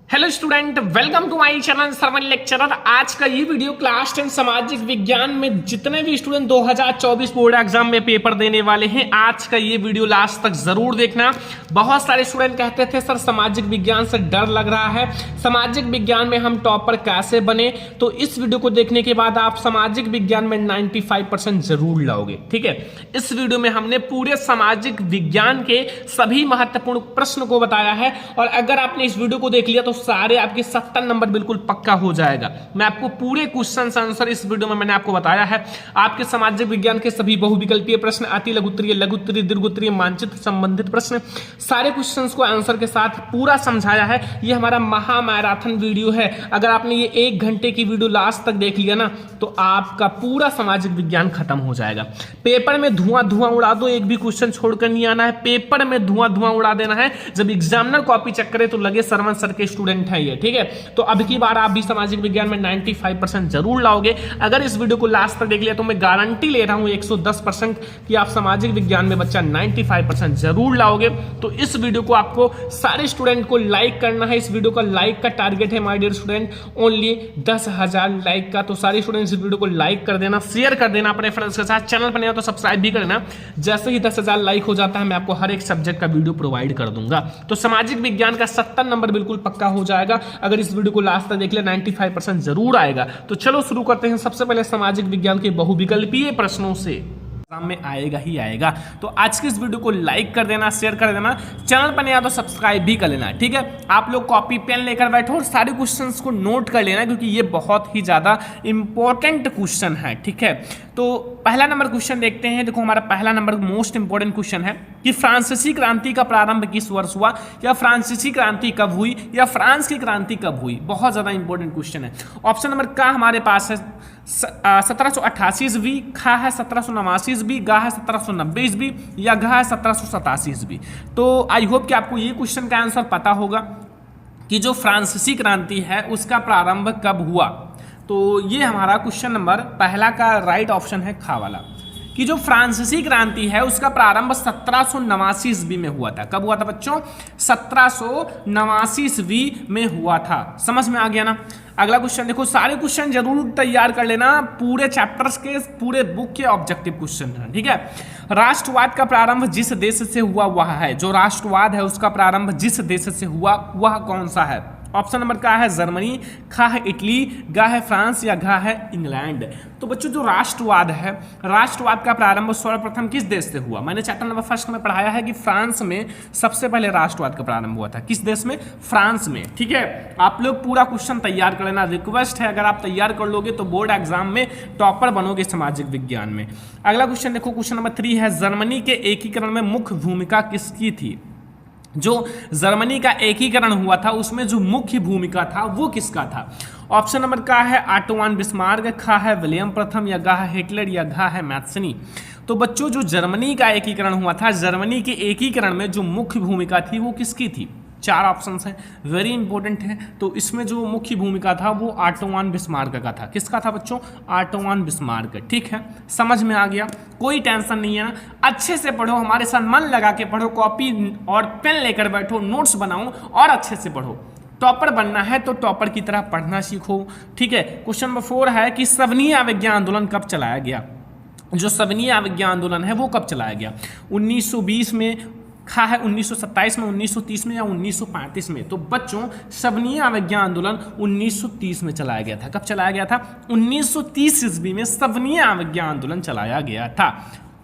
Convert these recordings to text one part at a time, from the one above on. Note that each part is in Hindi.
Hello student, welcome to my channel Sarvan lecturer. आज का ये वीडियो क्लास 10 सामाजिक विज्ञान में जितने भी स्टूडेंट 2024 बोर्ड एग्जाम में पेपर देने वाले हैं, आज का ये वीडियो लास्ट तक जरूर देखना। बहुत सारे स्टूडेंट कहते थे सर सामाजिक विज्ञान से डर लग रहा है, सामाजिक विज्ञान में हम टॉपर कैसे बने। तो इस वीडियो को देखने के बाद आप सामाजिक विज्ञान में 95% जरूर लाओगे। ठीक है, इस वीडियो में हमने पूरे सामाजिक विज्ञान के सभी महत्वपूर्ण प्रश्न को बताया है और अगर आपने इस वीडियो को देख लिया तो सारे आपके 70 नंबर बिल्कुल पक्का हो जाएगा। मैं आपको पूरे क्वेश्चन आंसर इस वीडियो में मैंने आपको बताया है। आपके सामाजिक विज्ञान के सभी बहुविकल्पीय प्रश्न, अति लघुत्तरीय, लघुत्तरीय, दीर्घोत्तरीय, मानचित्र संबंधित प्रश्न, सारे क्वेश्चंस को आंसर के साथ पूरा समझाया है। ये हमारा महा मैराथन वीडियो है। अगर आपने ये 1 घंटे की वीडियो लास्ट तक देख लिया ना तो आपका पूरा सामाजिक विज्ञान खत्म हो जाएगा। पेपर में धुआं उड़ा दो, एक भी क्वेश्चन छोड़कर नहीं आना है। पेपर में धुआं उड़ा देना है। जब एग्जामिनर कॉपी चेक करे तो लगे सरवन सर के स्टूडेंट है ये। ठीक है, तो अब की बार आप भी सामाजिक विज्ञान में 95% जरूर लाओगे। अगर इस वीडियो को लास्ट तक देख लिया तो मैं गारंटी ले रहा हूं 110% कि आप सामाजिक विज्ञान में बच्चा 95% जरूर लाओगे। तो इस वीडियो को आपको सारे स्टूडेंट को लाइक करना है। इस वीडियो का लाइक का टारगेट है my dear student only 10,000 like का। तो सारे स्टूडेंट्स इस वीडियो को लाइक कर देना, शेयर कर देना अपने फ्रेंड्स के साथ। चैनल पर नया तो सब्सक्राइब भी करना। जैसे ही 10,000 लाइक हो जाता है मैं आपको हर एक सब्जेक्ट का वीडियो प्रोवाइड कर दूंगा। तो सामाजिक विज्ञान का 70 नंबर बिल्कुल पक्का हो जाएगा। अगर इस वीडियो को लास्ट तक देख ले 95% जरूर आएगा। तो चलो शुरू करते हैं सबसे पहले सामाजिक विज्ञान के बहुविकल्पीय प्रश्नों से। एग्जाम में आएगा ही आएगा। तो आज की इस वीडियो को लाइक कर देना, शेयर कर देना, चैनल पर नया तो सब्सक्राइब भी कर लेना। ठीक है, आप लोग कॉपी पेन लेकर बैठो और सारे क्वेश्चंस को नोट कर लेना क्योंकि ये बहुत ही ज्यादा इंपॉर्टेंट क्वेश्चन है। ठीक है, तो पहला नंबर क्वेश्चन देखते हैं। देखो हमारा पहला नंबर मोस्ट इंपॉर्टेंट क्वेश्चन है कि फ्रांसीसी क्रांति का प्रारंभ किस वर्ष हुआ, या फ्रांसीसी क्रांति कब हुई, या फ्रांस की क्रांति कब हुई। बहुत ज्यादा इंपॉर्टेंट क्वेश्चन है। ऑप्शन नंबर का हमारे पास है 1788 ईस्वी, खा है 1789 ईस्वी, गा है 1790 ईस्वी, या घा है 1787 ईस्वी। तो आई होप कि आपको ये क्वेश्चन का आंसर पता होगा कि जो फ्रांसीसी क्रांति है उसका प्रारंभ कब हुआ। तो ये हमारा क्वेश्चन नंबर पहला का राइट ऑप्शन है खा वाला, कि जो फ्रांसीसी क्रांति है उसका प्रारंभ 1789 ईस्वी में हुआ था। कब हुआ था बच्चों? 1789 ईस्वी में हुआ था। समझ में आ गया ना। अगला क्वेश्चन देखो, सारे क्वेश्चन जरूर तैयार कर लेना, पूरे चैप्टर्स के, पूरे बुक के ऑब्जेक्टिव क्वेश्चन है। ठीक है, राष्ट्रवाद का प्रारंभ जिस देश से हुआ वह है। जो राष्ट्रवाद है उसका प्रारंभ जिस देश से हुआ वह कौन सा है? ऑप्शन नंबर का है जर्मनी, खा है इटली, गा है फ्रांस, या घा है इंग्लैंड। तो बच्चों जो राष्ट्रवाद है, राष्ट्रवाद का प्रारंभ सर्वप्रथम किस देश से हुआ? मैंने चैप्टर नंबर 1 में पढ़ाया है कि फ्रांस में सबसे पहले राष्ट्रवाद का प्रारंभ हुआ था। किस देश में? फ्रांस में। ठीक है, आप लोग पूरा क्वेश्चन तैयार कर लेना। रिक्वेस्ट है, अगर आप तैयार कर लोगे तो बोर्ड एग्जाम में टॉपर बनोगे सामाजिक विज्ञान में। अगला क्वेश्चन देखो, क्वेश्चन नंबर 3 है जर्मनी के एकीकरण में मुख्य भूमिका किसकी थी? जो जर्मनी का एकीकरण हुआ था उसमें जो मुख्य भूमिका था वो किसका था? ऑप्शन नंबर का है ऑटो वन बिस्मार्क, खा है विलियम प्रथम, या गा है हिटलर, या घा है मैथ्सनी। तो बच्चों जो जर्मनी का एकीकरण हुआ था, जर्मनी के एकीकरण में जो मुख्य भूमिका थी वो किसकी थी? 4 ऑप्शंस हैं, वेरी इंपॉर्टेंट है। तो इसमें जो मुख्य भूमिका था वो ऑटो वन बिस्मार्क का था। किसका था बच्चों? Auto von Bismarck. ठीक है, समझ में आ गया, कोई टेंशन नहीं है ना। अच्छे से पढ़ो, हमारे साथ मन लगा के पढ़ो, कॉपी और पेन लेकर बैठो, नोट्स बनाओ और अच्छे से पढ़ो। टॉपर बनना है तो टॉपर की तरह पढ़ना सीखो। ठीक है, क्वेश्चन नंबर 4 है कि सवनीय अवज्ञा आंदोलन कब चलाया गया? जो सवनीय अवज्ञा आंदोलन है वो कब चलाया गया? 1920 में, खा है 1927 में, 1930 में, या 1935 में। तो बच्चों सवनीय अवज्ञा आंदोलन 1930 में चलाया गया था। कब चलाया गया था? 1930 ईस्वी में सवनीय अवज्ञा आंदोलन चलाया गया था।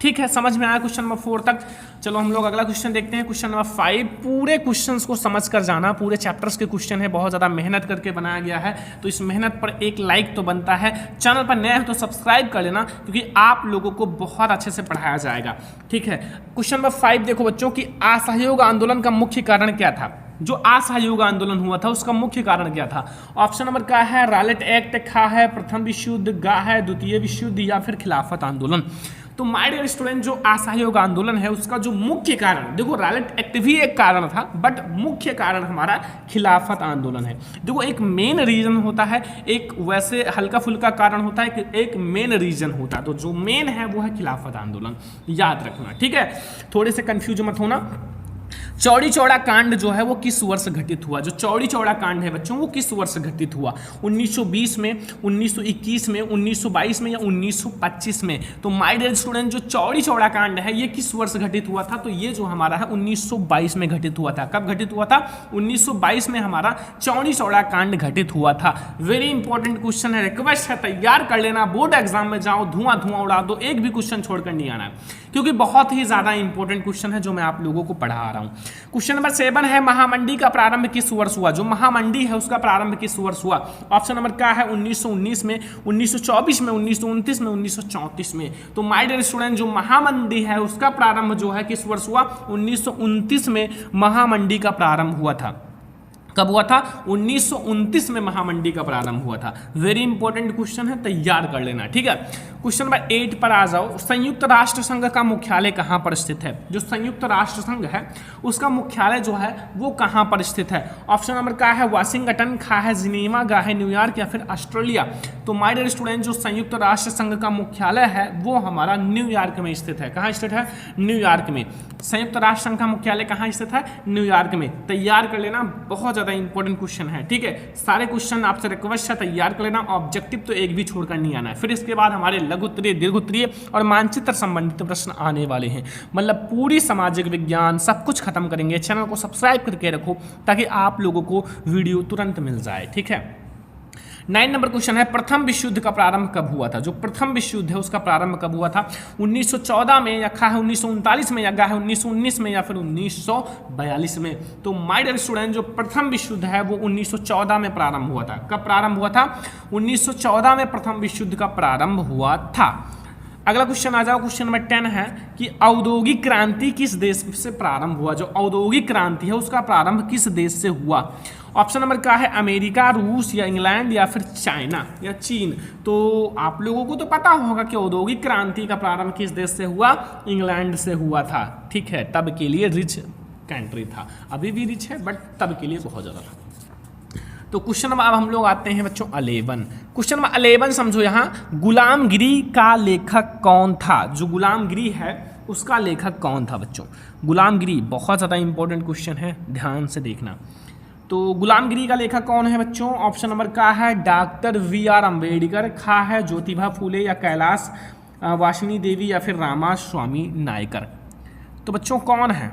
ठीक है, समझ में आया क्वेश्चन नंबर 4 तक। चलो हम लोग अगला क्वेश्चन देखते हैं, क्वेश्चन नंबर 5। पूरे क्वेश्चंस को समझ कर जाना, पूरे चैप्टर्स के क्वेश्चन है, बहुत ज़्यादा मेहनत करके बनाया गया है। तो इस मेहनत पर एक लाइक तो बनता है। चैनल पर नया है तो सब्सक्राइब कर लेना क्योंकि आप लोगों को बहुत अच्छे से पढ़ाया जाएगा। ठीक है, क्वेश्चन नंबर 5 देखो बच्चों कि असहयोग आंदोलन का मुख्य कारण क्या था? जो असहयोग आंदोलन हुआ था उसका मुख्य कारण क्या था? ऑप्शन नंबर का है रॉलेट एक्ट, खा है प्रथम विश्व युद्ध, गा है द्वितीय विश्व युद्ध, या फिर खिलाफत आंदोलन। तो माय डियर स्टूडेंट जो असहयोग आंदोलन है उसका जो मुख्य कारण, देखो रॉलेट एक्ट भी एक कारण था बट मुख्य कारण हमारा खिलाफत आंदोलन है। देखो एक मेन रीजन होता है, एक वैसे हल्का फुल्का कारण होता है, एक मेन रीजन होता है। तो जो मेन है वो है खिलाफत आंदोलन, याद रखना। ठीक है, थोड़े से कंफ्यूज मत होना। चौड़ी चौड़ा कांड जो है वो किस वर्ष घटित हुआ? जो चौड़ी चौड़ा कांड है बच्चों वो किस वर्ष घटित हुआ? 1920 में, 1921 में, 1922 में या 1925 में? तो माय डियर स्टूडेंट, जो चौड़ी चौड़ा कांड है ये किस वर्ष घटित हुआ था? तो ये जो हमारा है 1922 में घटित हुआ था। कब घटित हुआ था? 1922 में हमारा चौड़ी चौड़ा कांड घटित हुआ था। वेरी इंपॉर्टेंट क्वेश्चन है, रिक्वेस्ट है तैयार कर लेना, बोर्ड एग्जाम में जाओ धुआं धुआं उड़ा दो, एक भी क्वेश्चन छोड़कर नहीं आना है, क्योंकि बहुत ही ज्यादा इंपॉर्टेंट क्वेश्चन है जो मैं आप लोगों को पढ़ा रहा हूं। क्वेश्चन नंबर 7 है, महामंडी का प्रारंभ किस वर्ष हुआ? जो महामंडी है उसका प्रारंभ किस वर्ष हुआ? ऑप्शन नंबर क्या है? 1919 में, 1924 में, 1929 में, 1934 में। तो माय डियर स्टूडेंट, जो महामंडी है उसका प्रारंभ जो है किस वर्ष हुआ? 1929 में महामंडी का प्रारंभ हुआ था। कब हुआ था? 1929 में महामंडी का प्रारंभ हुआ था। वेरी इंपॉर्टेंट क्वेश्चन है, तैयार कर लेना, ठीक है। क्वेश्चन नंबर 8 पर आ जाओ। संयुक्त राष्ट्र संघ का मुख्यालय कहां पर स्थित है? जो संयुक्त राष्ट्र संघ है उसका मुख्यालय जो है वो कहां पर स्थित है? ऑप्शन नंबर क्या है? वाशिंगटन, खा है जिनेवा, गा है न्यूयॉर्क या फिर ऑस्ट्रेलिया? तो माय डियर स्टूडेंट, जो संयुक्त राष्ट्र संघ का मुख्यालय है वो हमारा न्यूयॉर्क में स्थित है। कहां स्थित है? न्यूयॉर्क में। संयुक्त राष्ट्र संघ का मुख्यालय कहां स्थित है? न्यूयॉर्क में। तैयार कर लेना, बहुत ज्यादा इंपॉर्टेंट क्वेश्चन है, ठीक है। सारे क्वेश्चन आपसे रिक्वेस्ट है तैयार कर लेना, ऑब्जेक्टिव तो एक भी छोड़कर नहीं आना है। फिर इसके बाद हमारे लघु उत्तरीय, दीर्घ उत्तरीय और मानचित्र संबंधित प्रश्न आने वाले हैं। मतलब पूरी सामाजिक विज्ञान सब कुछ खत्म करेंगे। चैनल को सब्सक्राइब करके रखो ताकि आप लोगों को वीडियो तुरंत मिल जाए, ठीक है। 9 नंबर क्वेश्चन है, प्रथम विश्व युद्ध का प्रारंभ कब हुआ था? जो प्रथम विश्व युद्ध है उसका प्रारंभ कब हुआ था? 1914 में, या खा है 1939 में, या गा है 1919 में, या फिर 1942 में? तो माय डियर स्टूडेंट, जो प्रथम विश्व युद्ध है वो 1914 में प्रारंभ हुआ था। कब प्रारंभ हुआ था? 1914 में प्रथम विश्व युद्ध का प्रारंभ हुआ था। अगला क्वेश्चन आ जाओ। क्वेश्चन नंबर 10 है कि औद्योगिक क्रांति किस देश से प्रारंभ हुआ? जो औद्योगिक क्रांति है उसका प्रारंभ किस देश से हुआ? ऑप्शन नंबर क्या है? अमेरिका, रूस या इंग्लैंड या फिर चाइना या चीन? तो आप लोगों को तो पता होगा कि औद्योगिक क्रांति का प्रारंभ किस देश से हुआ? इंग्लैंड से हुआ था, ठीक है। तब के लिए रिच कंट्री था, अभी भी रिच है बट तब के लिए बहुत ज़्यादा था। तो क्वेश्चन नंबर अब हम लोग आते हैं बच्चों 11। क्वेश्चन नंबर 11 समझो, यहाँ गुलामगिरी का लेखक कौन था? जो गुलामगिरी है उसका लेखक कौन था बच्चों? गुलामगिरी बहुत ज़्यादा इंपॉर्टेंट क्वेश्चन है, ध्यान से देखना। तो गुलामगिरी का लेखक कौन है बच्चों? ऑप्शन नंबर क्या है? डॉक्टर VR अम्बेडकर, खा है ज्योतिबा फूले या कैलाश वासनी देवी या फिर रामास्वामी नायकर? तो बच्चों कौन है?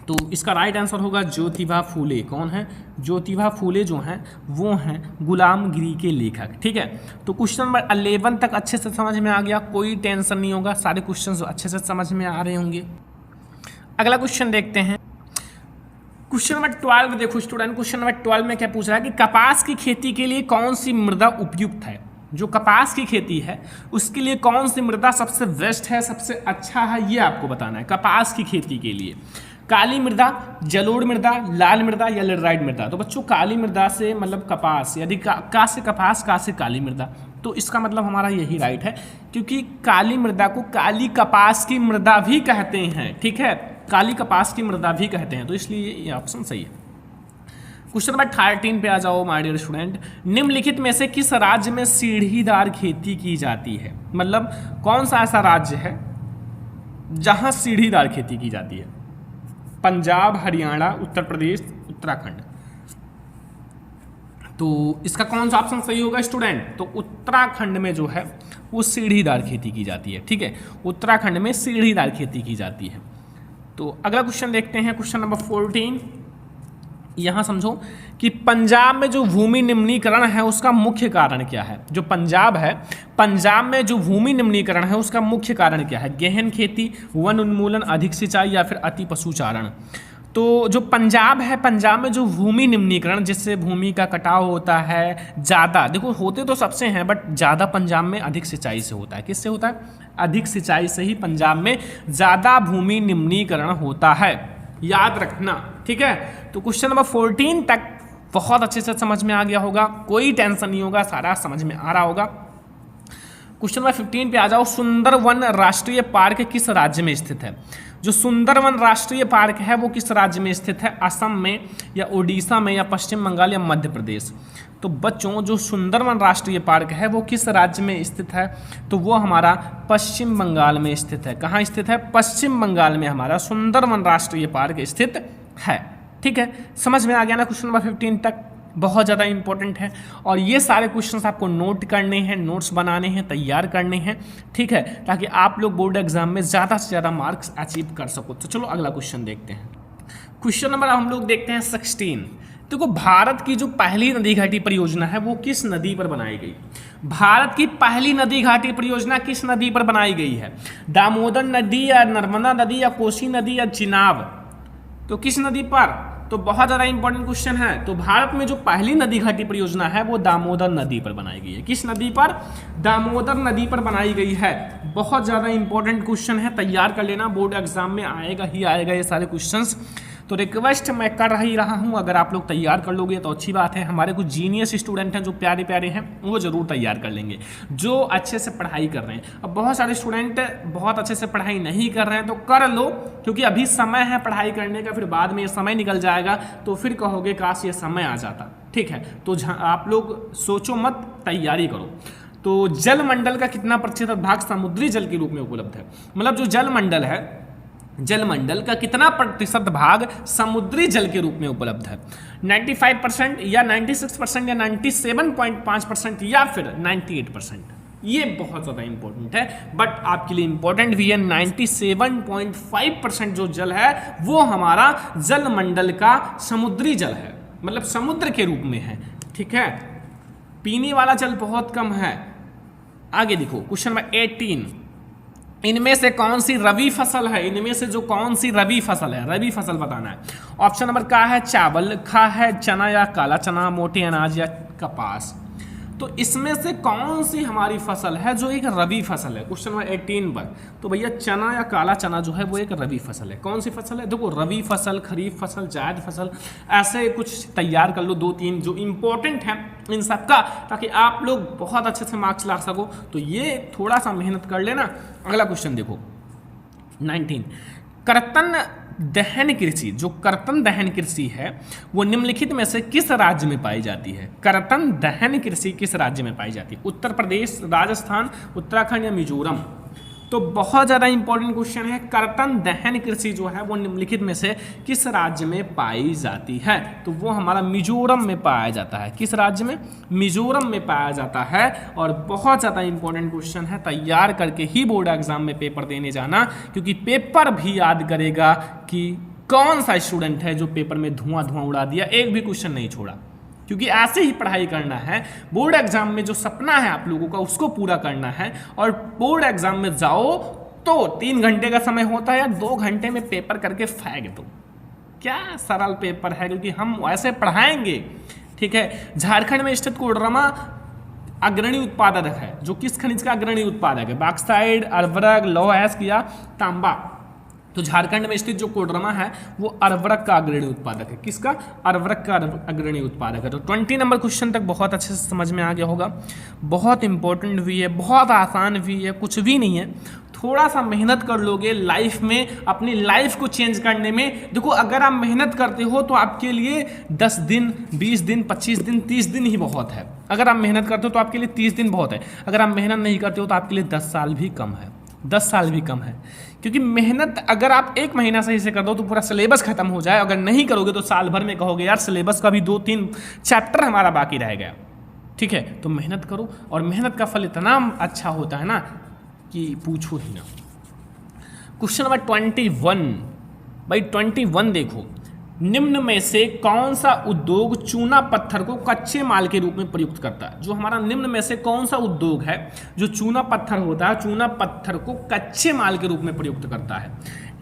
तो इसका राइट आंसर होगा ज्योतिबा फूले। कौन है? ज्योतिबा फूले जो हैं वो हैं गुलामगिरी के लेखक, ठीक है। तो क्वेश्चन नंबर 11 तक अच्छे से समझ में आ गया, कोई टेंशन नहीं होगा, सारे क्वेश्चन अच्छे से समझ में आ रहे होंगे। अगला क्वेश्चन देखते हैं। क्वेश्चन नंबर 12 देखो स्टूडेंट, क्वेश्चन नंबर 12 में क्या पूछ रहा है कि कपास की खेती के लिए कौन सी मृदा उपयुक्त है? जो कपास की खेती है उसके लिए कौन सी मृदा सबसे बेस्ट है, सबसे अच्छा है, ये आपको बताना है। कपास की खेती के लिए काली मृदा, जलोढ़ मृदा, लाल मृदा या लेटराइट मृदा? तो बच्चों काली मृदा से मतलब कपास, यदि का से कपास, का से काली मृदा, तो इसका मतलब हमारा यही राइट है, क्योंकि काली मृदा को काली कपास की मृदा भी कहते हैं, ठीक है। काली कपास की मृदा भी कहते हैं, तो इसलिए ये ऑप्शन सही है। क्वेश्चन नंबर 13 पे आ जाओ माय डियर स्टूडेंट। निम्नलिखित में से किस राज्य में सीढ़ीदार खेती की जाती है? मतलब कौन सा ऐसा राज्य है जहां सीढ़ीदार खेती की जाती है? पंजाब, हरियाणा, उत्तर प्रदेश, उत्तराखंड? तो इसका कौन सा ऑप्शन सही होगा स्टूडेंट? तो उत्तराखंड में जो है वो सीढ़ीदार खेती की जाती है, ठीक है। उत्तराखंड में सीढ़ीदार खेती की जाती है। तो अगला क्वेश्चन देखते हैं, क्वेश्चन नंबर 14। यहाँ समझो कि पंजाब में जो भूमि निम्नीकरण है उसका मुख्य कारण क्या है? जो पंजाब है, पंजाब में जो भूमि निम्नीकरण है उसका मुख्य कारण क्या है? गहन खेती, वन उन्मूलन, अधिक सिंचाई या फिर अति पशुचारण? तो जो पंजाब है, पंजाब में जो भूमि निम्नीकरण, जिससे भूमि का कटाव होता है ज़्यादा, देखो होते तो सबसे हैं बट ज़्यादा पंजाब में अधिक सिंचाई से होता है। किससे होता है? अधिक सिंचाई से ही पंजाब में ज़्यादा भूमि निम्नीकरण होता है, याद रखना, ठीक है। तो क्वेश्चन नंबर 14 तक बहुत अच्छे से समझ में आ गया होगा, कोई टेंशन नहीं होगा, सारा समझ में आ रहा होगा। क्वेश्चन नंबर 15 पे आ जाओ। सुंदरवन राष्ट्रीय पार्क किस राज्य में स्थित है? जो सुंदरवन राष्ट्रीय पार्क है वो किस राज्य में स्थित है? असम में या उड़ीसा में या पश्चिम बंगाल या मध्य प्रदेश? तो बच्चों जो सुंदरवन राष्ट्रीय पार्क है वो किस राज्य में स्थित है? तो वो हमारा पश्चिम बंगाल में स्थित है। कहाँ स्थित है? पश्चिम बंगाल में हमारा सुंदरवन राष्ट्रीय पार्क स्थित है। ठीक है, समझ में आ गया ना क्वेश्चन नंबर 15 तक? बहुत ज़्यादा इंपॉर्टेंट है और ये सारे क्वेश्चंस आपको नोट करने हैं, नोट्स बनाने हैं, तैयार करने हैं। ठीक है, ताकि आप लोग बोर्ड एग्जाम में ज़्यादा से ज़्यादा मार्क्स अचीव कर सको। तो चलो अगला क्वेश्चन देखते हैं। क्वेश्चन नंबर हम लोग देखते हैं 16। देखो, भारत की जो पहली नदी घाटी परियोजना है वो किस नदी पर बनाई गई? भारत की पहली नदी घाटी परियोजना किस नदी पर बनाई गई है? दामोदर नदी या नर्मदा नदी या कोसी नदी या चिनाब? तो किस नदी पर? तो बहुत ज़्यादा इंपॉर्टेंट क्वेश्चन है। तो भारत में जो पहली नदी घाटी परियोजना है वो दामोदर नदी पर बनाई गई है। किस नदी पर? दामोदर नदी पर बनाई गई है। बहुत ज़्यादा इंपॉर्टेंट क्वेश्चन है, तैयार कर लेना, बोर्ड एग्जाम में आएगा ही आएगा ये सारे क्वेश्चंस। तो रिक्वेस्ट मैं कर ही रहा हूँ, अगर आप लोग तैयार कर लोगे तो अच्छी बात है। हमारे कुछ जीनियस स्टूडेंट हैं जो प्यारे प्यारे हैं, वो ज़रूर तैयार कर लेंगे, जो अच्छे से पढ़ाई कर रहे हैं। अब बहुत सारे स्टूडेंट बहुत अच्छे से पढ़ाई नहीं कर रहे हैं, तो कर लो, क्योंकि अभी समय है पढ़ाई करने का। फिर बाद में ये समय निकल जाएगा तो फिर कहोगे काश ये समय आ जाता। ठीक है, तो आप लोग सोचो मत, तैयारी करो। तो जलमंडल का कितना प्रतिशत भाग समुद्री जल के रूप में उपलब्ध है? मतलब जो जलमंडल है, जलमंडल का कितना प्रतिशत भाग समुद्री जल के रूप में उपलब्ध है? 95% या 96% या 97.5% या फिर 98%? ये बहुत ज़्यादा इंपॉर्टेंट है, बट आपके लिए इंपॉर्टेंट भी है। 97.5% जो जल है वो हमारा जलमंडल का समुद्री जल है, मतलब समुद्र के रूप में है। ठीक है, पीने वाला जल बहुत कम है। आगे देखो क्वेश्चन नंबर 18। इनमें से कौन सी रबी फसल है? इनमें से जो कौन सी रबी फसल है, रबी फसल बताना है। ऑप्शन नंबर का है चावल, खा है चना या काला चना, मोटे अनाज या कपास? तो इसमें से कौन सी हमारी फसल है जो एक रबी फसल है? क्वेश्चन नंबर 18 पर। तो भैया चना या काला चना जो है वो एक रबी फसल है। कौन सी फसल है? देखो, रबी फसल, खरीफ फसल, जायद फसल, ऐसे कुछ तैयार कर लो 2-3 जो इंपॉर्टेंट हैं इन सब का, ताकि आप लोग बहुत अच्छे से मार्क्स ला सको। तो ये थोड़ा सा मेहनत कर लेना। अगला क्वेश्चन देखो 19। कर्तन दहन कृषि, जो कर्तन दहन कृषि है वो निम्नलिखित में से किस राज्य में पाई जाती है? कर्तन दहन कृषि किस राज्य में पाई जाती है? उत्तर प्रदेश, राजस्थान, उत्तराखंड या मिजोरम? तो बहुत ज़्यादा इंपॉर्टेंट क्वेश्चन है। कर्तन दहन कृषि जो है वो निम्नलिखित में से किस राज्य में पाई जाती है? तो वो हमारा मिजोरम में पाया जाता है। किस राज्य में? मिजोरम में पाया जाता है। और बहुत ज़्यादा इंपॉर्टेंट क्वेश्चन है, तैयार करके ही बोर्ड एग्जाम में पेपर देने जाना, क्योंकि पेपर भी याद करेगा कि कौन सा स्टूडेंट है जो पेपर में धुआं उड़ा दिया, एक भी क्वेश्चन नहीं छोड़ा। क्योंकि ऐसे ही पढ़ाई करना है। बोर्ड एग्जाम में जो सपना है आप लोगों का उसको पूरा करना है। और बोर्ड एग्जाम में जाओ तो 3 घंटे का समय होता है या 2 घंटे में पेपर करके फेंक दो। क्या सरल पेपर है, क्योंकि हम ऐसे पढ़ाएंगे। ठीक है, झारखंड में स्थित कोडरमा अग्रणी उत्पादक है। जो किस खनिज का अग्रणी उत्पादक है? बॉक्साइड, अर्वरक, लौह अयस्क या तांबा? तो झारखंड में स्थित जो कोडरमा है वो अर्वरक का अग्रणी उत्पादक है। किसका? अर्वरक का अग्रणी उत्पादक है। तो 20 नंबर क्वेश्चन तक बहुत अच्छे से समझ में आ गया होगा। बहुत इंपॉर्टेंट भी है, बहुत आसान भी है, कुछ भी नहीं है। थोड़ा सा मेहनत कर लोगे लाइफ में, अपनी लाइफ को चेंज करने में। देखो, अगर आप मेहनत करते हो तो आपके लिए 10 दिन, 20 दिन, 25 दिन, 30 दिन ही बहुत है। अगर आप मेहनत करते हो तो आपके लिए 30 दिन बहुत है। अगर आप मेहनत नहीं करते हो तो आपके लिए 10 साल भी कम है। 10 साल भी कम है, क्योंकि मेहनत अगर आप 1 महीना सही से कर दो तो पूरा सिलेबस खत्म हो जाए। अगर नहीं करोगे तो साल भर में कहोगे यार सिलेबस का भी 2-3 चैप्टर हमारा बाकी रह गया। ठीक है, तो मेहनत करो, और मेहनत का फल इतना अच्छा होता है ना कि पूछो ही ना। Question number 21। भाई 21 देखो, निम्न में से कौन सा उद्योग चूना पत्थर को कच्चे माल के रूप में प्रयुक्त करता है? जो हमारा निम्न में से कौन सा उद्योग है जो चूना पत्थर होता है, चूना पत्थर को कच्चे माल के रूप में प्रयुक्त करता है?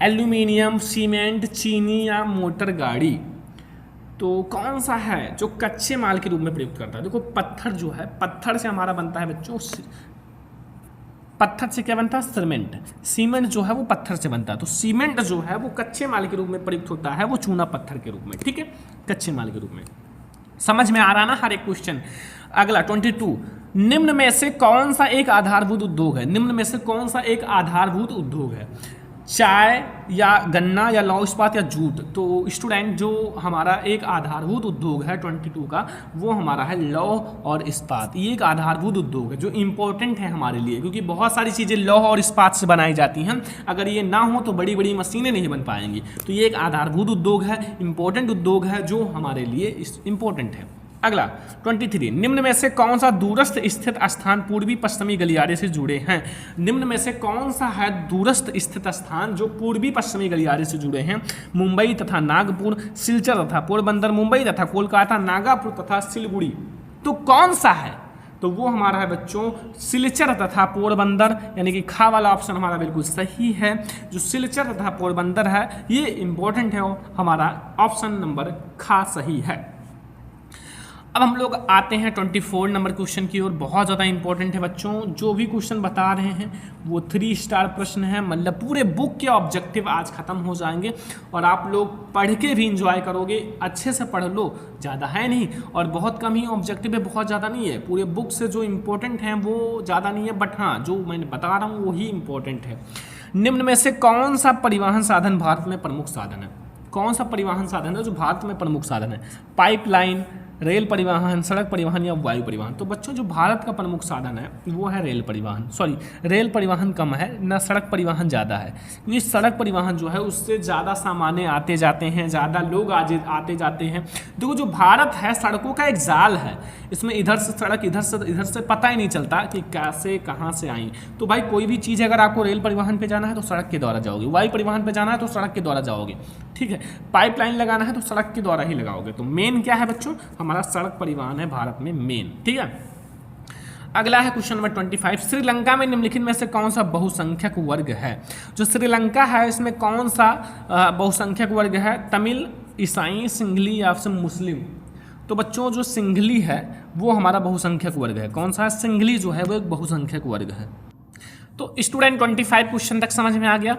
एल्यूमिनियम, सीमेंट, चीनी या मोटर गाड़ी? तो कौन सा है जो कच्चे माल के रूप में प्रयुक्त करता है? देखो, पत्थर जो है, पत्थर से हमारा बनता है बच्चों, पत्थर से क्या बनता है? सीमेंट। सीमेंट जो है वो पत्थर से बनता है। तो सीमेंट जो है वो कच्चे माल के रूप में प्रयुक्त होता है, वो चूना पत्थर के रूप में। ठीक है, कच्चे माल के रूप में। समझ में आ रहा ना हर एक क्वेश्चन? अगला 22। निम्न में से कौन सा एक आधारभूत उद्योग है? निम्न में से कौन सा एक आधारभूत उद्योग है? चाय या गन्ना या लौह इस्पात या जूट? तो स्टूडेंट जो हमारा एक आधारभूत उद्योग है 22 का, वो हमारा है लौह और इस्पात। ये एक आधारभूत उद्योग है जो इम्पोर्टेंट है हमारे लिए, क्योंकि बहुत सारी चीज़ें लौह और इस्पात से बनाई जाती हैं। अगर ये ना हो तो बड़ी बड़ी मशीनें नहीं बन पाएंगी। तो ये एक आधारभूत उद्योग है, इम्पोर्टेंट उद्योग है जो हमारे लिए इम्पोर्टेंट है। अगला 23, निम्न में से कौन सा दूरस्थ स्थित स्थान पूर्वी पश्चिमी गलियारे से जुड़े हैं? निम्न में से कौन सा है दूरस्थ स्थित स्थान जो पूर्वी पश्चिमी गलियारे से जुड़े हैं? मुंबई तथा नागपुर, सिलचर तथा पोरबंदर, मुंबई तथा कोलकाता, नागपुर तथा सिलगुड़ी। तो कौन सा है? तो वो हमारा है बच्चों सिलचर तथा पोरबंदर, यानी कि खा वाला ऑप्शन हमारा बिल्कुल सही है। जो सिलचर तथा पोरबंदर है ये इंपॉर्टेंट है, हमारा ऑप्शन नंबर खा सही है। अब हम लोग आते हैं 24 नंबर क्वेश्चन की ओर। बहुत ज़्यादा इंपॉर्टेंट है बच्चों, जो भी क्वेश्चन बता रहे हैं वो 3 स्टार प्रश्न है, मतलब पूरे बुक के ऑब्जेक्टिव आज खत्म हो जाएंगे और आप लोग पढ़ के भी इंजॉय करोगे। अच्छे से पढ़ लो, ज़्यादा है नहीं और बहुत कम ही ऑब्जेक्टिव है, बहुत ज़्यादा नहीं है। पूरे बुक से जो इम्पोर्टेंट हैं वो ज़्यादा नहीं है, बट हाँ जो मैंने बता रहा हूँ वही इम्पोर्टेंट है। निम्न में से कौन सा परिवहन साधन भारत में प्रमुख साधन है? कौन सा परिवहन साधन है जो भारत में प्रमुख साधन है? पाइपलाइन, रेल परिवहन, सड़क परिवहन या वायु परिवहन? तो बच्चों जो भारत का प्रमुख साधन है वो है रेल परिवहन। सॉरी, रेल परिवहन कम है ना, सड़क परिवहन ज़्यादा है, क्योंकि सड़क परिवहन जो है उससे ज़्यादा सामान आते जाते हैं, ज़्यादा लोग आते जाते हैं। देखो जो भारत है सड़कों का एक जाल है, इसमें इधर से सड़क इधर से पता ही नहीं चलता कि कैसे कहाँ से आई। तो भाई कोई भी चीज़ अगर आपको रेल परिवहन पे जाना है तो सड़क के द्वारा जाओगे, वायु परिवहन पे जाना है तो सड़क के द्वारा जाओगे, ठीक है। पाइपलाइन लगाना है तो सड़क के द्वारा ही लगाओगे। तो मेन क्या है बच्चों, हमारा सड़क परिवहन है भारत में मेन, ठीक है। अगला है क्वेश्चन नंबर 25, श्रीलंका में निम्नलिखित में से कौन सा बहुसंख्यक वर्ग है? जो श्रीलंका है इसमें कौन सा बहुसंख्यक वर्ग है? तमिल, ईसाई, सिंघली या फिर मुस्लिम? तो बच्चों जो सिंघली है वो हमारा बहुसंख्यक वर्ग है। कौन सा? सिंघली जो है वो एक बहुसंख्यक वर्ग है। तो स्टूडेंट 25 क्वेश्चन तक समझ में आ गया।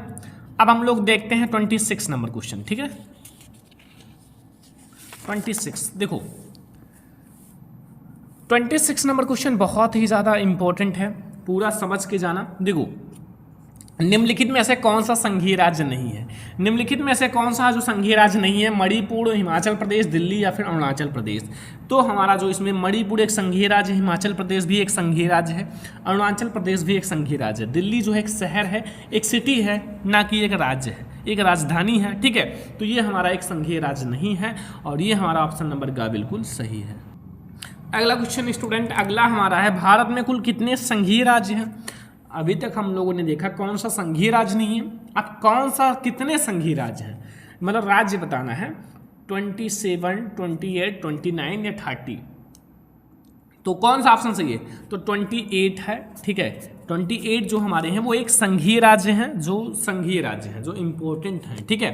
अब हम लोग देखते हैं 26 नंबर क्वेश्चन, ठीक है। 26 देखो, 26 नंबर क्वेश्चन बहुत ही ज़्यादा इंपॉर्टेंट है, पूरा समझ के जाना। देखो निम्नलिखित में से कौन सा संघीय राज्य नहीं है? निम्नलिखित में से कौन सा जो संघीय राज्य नहीं है? मणिपुर, हिमाचल प्रदेश, दिल्ली या फिर अरुणाचल प्रदेश? तो हमारा जो इसमें मणिपुर एक संघीय राज्य है, हिमाचल प्रदेश भी एक संघीय राज्य है, अरुणाचल प्रदेश भी एक संघीय राज्य है, दिल्ली जो है एक शहर है, एक सिटी है, ना कि एक राज्य है, एक राजधानी है, ठीक है। तो ये हमारा एक संघीय राज्य नहीं है और ये हमारा ऑप्शन नंबर का बिल्कुल सही है। अगला क्वेश्चन स्टूडेंट, अगला हमारा है भारत में कुल कितने संघीय राज्य हैं? अभी तक हम लोगों ने देखा कौन सा संघीय राज्य नहीं है, अब कौन सा कितने संघीय राज्य हैं, मतलब राज्य बताना है। 27, 28, 29 या 30? तो कौन सा ऑप्शन सही है? तो 28 है, ठीक है। 28 जो हमारे हैं वो एक संघीय राज्य हैं, जो संघीय राज्य हैं जो इंपॉर्टेंट हैं, ठीक है।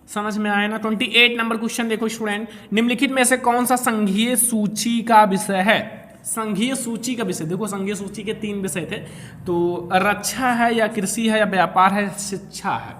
समझ में आया ना। 28 नंबर क्वेश्चन देखो स्टूडेंट, निम्नलिखित में से कौन सा संघीय सूची का विषय है? संघीय सूची का विषय देखो, संघीय सूची के 3 विषय थे, तो रक्षा है या कृषि है या व्यापार है, शिक्षा है।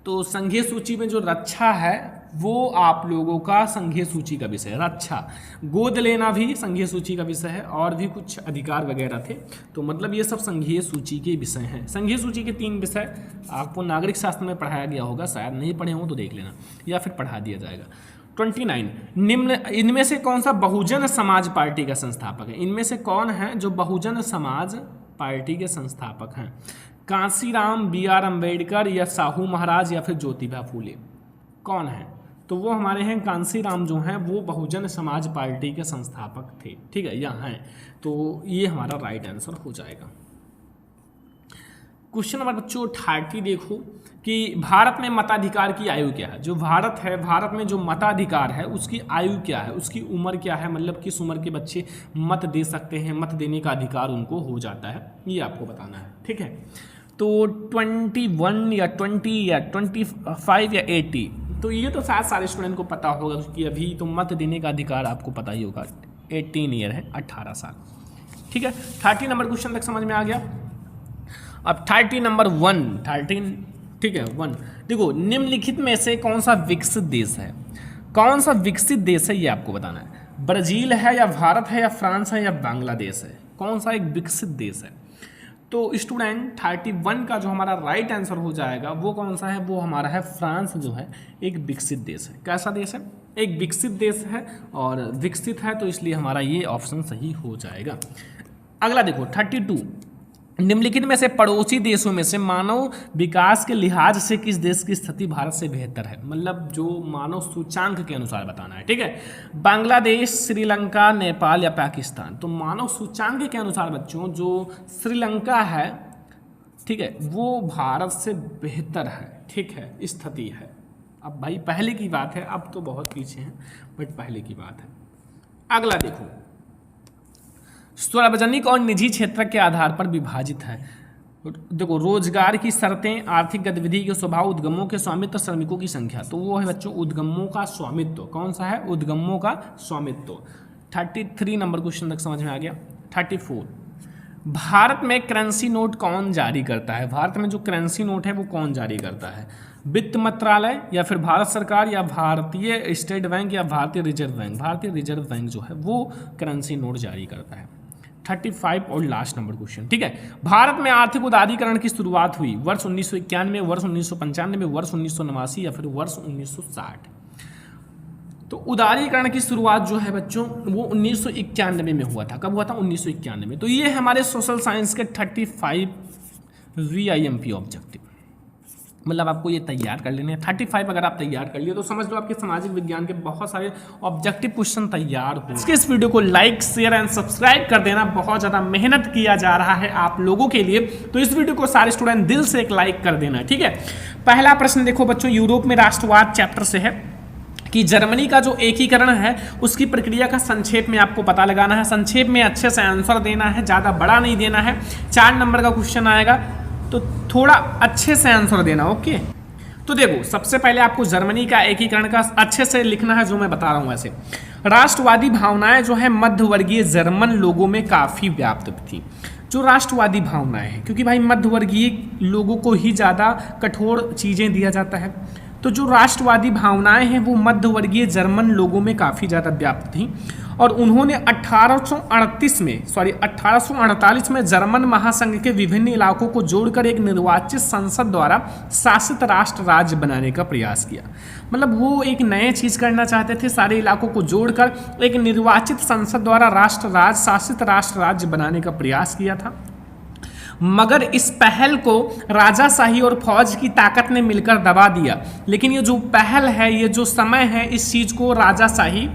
तो संघीय सूची में जो रक्षा है वो आप लोगों का संघीय सूची का विषय है, रक्षा। गोद लेना भी संघीय सूची का विषय है और भी कुछ अधिकार वगैरह थे, तो मतलब ये सब संघीय सूची के विषय हैं। संघीय सूची के 3 विषय आपको नागरिक शास्त्र में पढ़ाया गया होगा, शायद नहीं पढ़े हों तो देख लेना या फिर पढ़ा दिया जाएगा। 29, निम्न इनमें से कौन सा बहुजन समाज पार्टी का संस्थापक है? इनमें से कौन है जो बहुजन समाज पार्टी के संस्थापक हैं? कांसीराम, BR अम्बेडकर या साहू महाराज या फिर ज्योतिबा फूले? कौन है? तो वो हमारे हैं कांसीराम जो हैं वो बहुजन समाज पार्टी के संस्थापक थे, ठीक है, यहाँ हैं। तो ये हमारा राइट आंसर हो जाएगा। क्वेश्चन नंबर बच्चों 30 देखो कि भारत में मताधिकार की आयु क्या है? जो भारत है, भारत में जो मताधिकार है उसकी आयु क्या है, उसकी उम्र क्या है, मतलब किस उम्र के बच्चे मत दे सकते हैं, मत देने का अधिकार उनको हो जाता है, ये आपको बताना है, ठीक है। तो 21 या 20 या 25 या 80? तो ये तो शायद सारे स्टूडेंट को पता होगा, क्योंकि अभी तो मत देने का अधिकार आपको पता ही होगा, 18 ईयर है, 18 साल, ठीक है। 30 नंबर क्वेश्चन तक समझ में आ गया। अब 30 नंबर 1, 13, ठीक है 1। देखो निम्नलिखित में से कौन सा विकसित देश है? कौन सा विकसित देश है ये आपको बताना है। ब्राजील है या भारत है या फ्रांस है या बांग्लादेश है, कौन सा एक विकसित देश है? तो स्टूडेंट 31 का जो हमारा राइट आंसर हो जाएगा वो कौन सा है? वो हमारा है फ्रांस, जो है एक विकसित देश है। कैसा देश है? एक विकसित देश है, और विकसित है तो इसलिए हमारा ये ऑप्शन सही हो जाएगा। अगला देखो 32, निम्नलिखित में से पड़ोसी देशों में से मानव विकास के लिहाज से किस देश की स्थिति भारत से बेहतर है? मतलब जो मानव सूचांक के अनुसार बताना है, ठीक है। बांग्लादेश, श्रीलंका, नेपाल या पाकिस्तान? तो मानव सूचांक के अनुसार बच्चों जो श्रीलंका है, ठीक है, वो भारत से बेहतर है, ठीक है, स्थिति है। अब भाई पहले की बात है, अब तो बहुत पीछे हैं, बट पहले की बात है। अगला देखो, सार्वजनिक और निजी क्षेत्र के आधार पर विभाजित है। देखो, रोजगार की शर्तें, आर्थिक गतिविधि के स्वभाव, उद्गमों के स्वामित्व, श्रमिकों की संख्या। तो वो है बच्चों उद्गमों का स्वामित्व। कौन सा है? उद्गमों का स्वामित्व। 33 नंबर क्वेश्चन तक समझ में आ गया। 34, भारत में करेंसी नोट कौन जारी करता है? भारत में जो करेंसी नोट है वो कौन जारी करता है? वित्त मंत्रालय या फिर भारत सरकार या भारतीय स्टेट बैंक या भारतीय रिजर्व बैंक? भारतीय रिजर्व बैंक जो है वो करेंसी नोट जारी करता है। 35 और लास्ट नंबर क्वेश्चन, ठीक है। भारत में आर्थिक उदारीकरण की शुरुआत हुई वर्ष 1991, वर्ष 1995, वर्ष 1989 या फिर वर्ष 1960? तो उदारीकरण की शुरुआत जो है बच्चों वो 1991 में हुआ था। कब हुआ था? 1991 में। तो ये हमारे सोशल साइंस के 35 VIMP ऑब्जेक्टिव, मतलब आपको ये तैयार कर लेने हैं। 35 अगर आप तैयार कर लिए तो समझ लो आपके सामाजिक विज्ञान के बहुत सारे ऑब्जेक्टिव क्वेश्चन तैयार हो। इसके इस वीडियो को लाइक, शेयर एंड सब्सक्राइब कर देना। बहुत ज़्यादा मेहनत किया जा रहा है आप लोगों के लिए, तो इस वीडियो को सारे स्टूडेंट दिल से एक लाइक कर देना, ठीक है। पहला प्रश्न देखो बच्चों, यूरोप में राष्ट्रवाद चैप्टर से है कि जर्मनी का जो एकीकरण है उसकी प्रक्रिया का संक्षेप में आपको पता लगाना है। संक्षेप में अच्छे से आंसर देना है, ज़्यादा बड़ा नहीं देना है। 4 नंबर का क्वेश्चन आएगा तो थोड़ा अच्छे से आंसर देना, ओके। तो देखो, सबसे पहले आपको जर्मनी का एकीकरण का अच्छे से लिखना है, जो मैं बता रहा हूँ ऐसे। राष्ट्रवादी भावनाएं जो है मध्यवर्गीय जर्मन लोगों में काफ़ी व्याप्त थी। जो राष्ट्रवादी भावनाएं हैं, क्योंकि भाई मध्यवर्गीय लोगों को ही ज़्यादा कठोर चीज़ें दिया जाता है, तो जो राष्ट्रवादी भावनाएं हैं वो मध्यवर्गीय जर्मन लोगों में काफ़ी ज़्यादा व्याप्त थी। और उन्होंने 1848 में जर्मन महासंघ के विभिन्न इलाकों को जोड़कर एक निर्वाचित संसद द्वारा शासित राष्ट्र राज्य बनाने का प्रयास किया। मतलब वो एक नए चीज़ करना चाहते थे, सारे इलाकों को जोड़कर एक निर्वाचित संसद द्वारा शासित राष्ट्र राज्य बनाने का प्रयास किया था। मगर इस पहल को राजाशाही और फौज की ताकत ने मिलकर दबा दिया। लेकिन ये जो पहल है, ये जो समय है, इस चीज़ को राजाशाही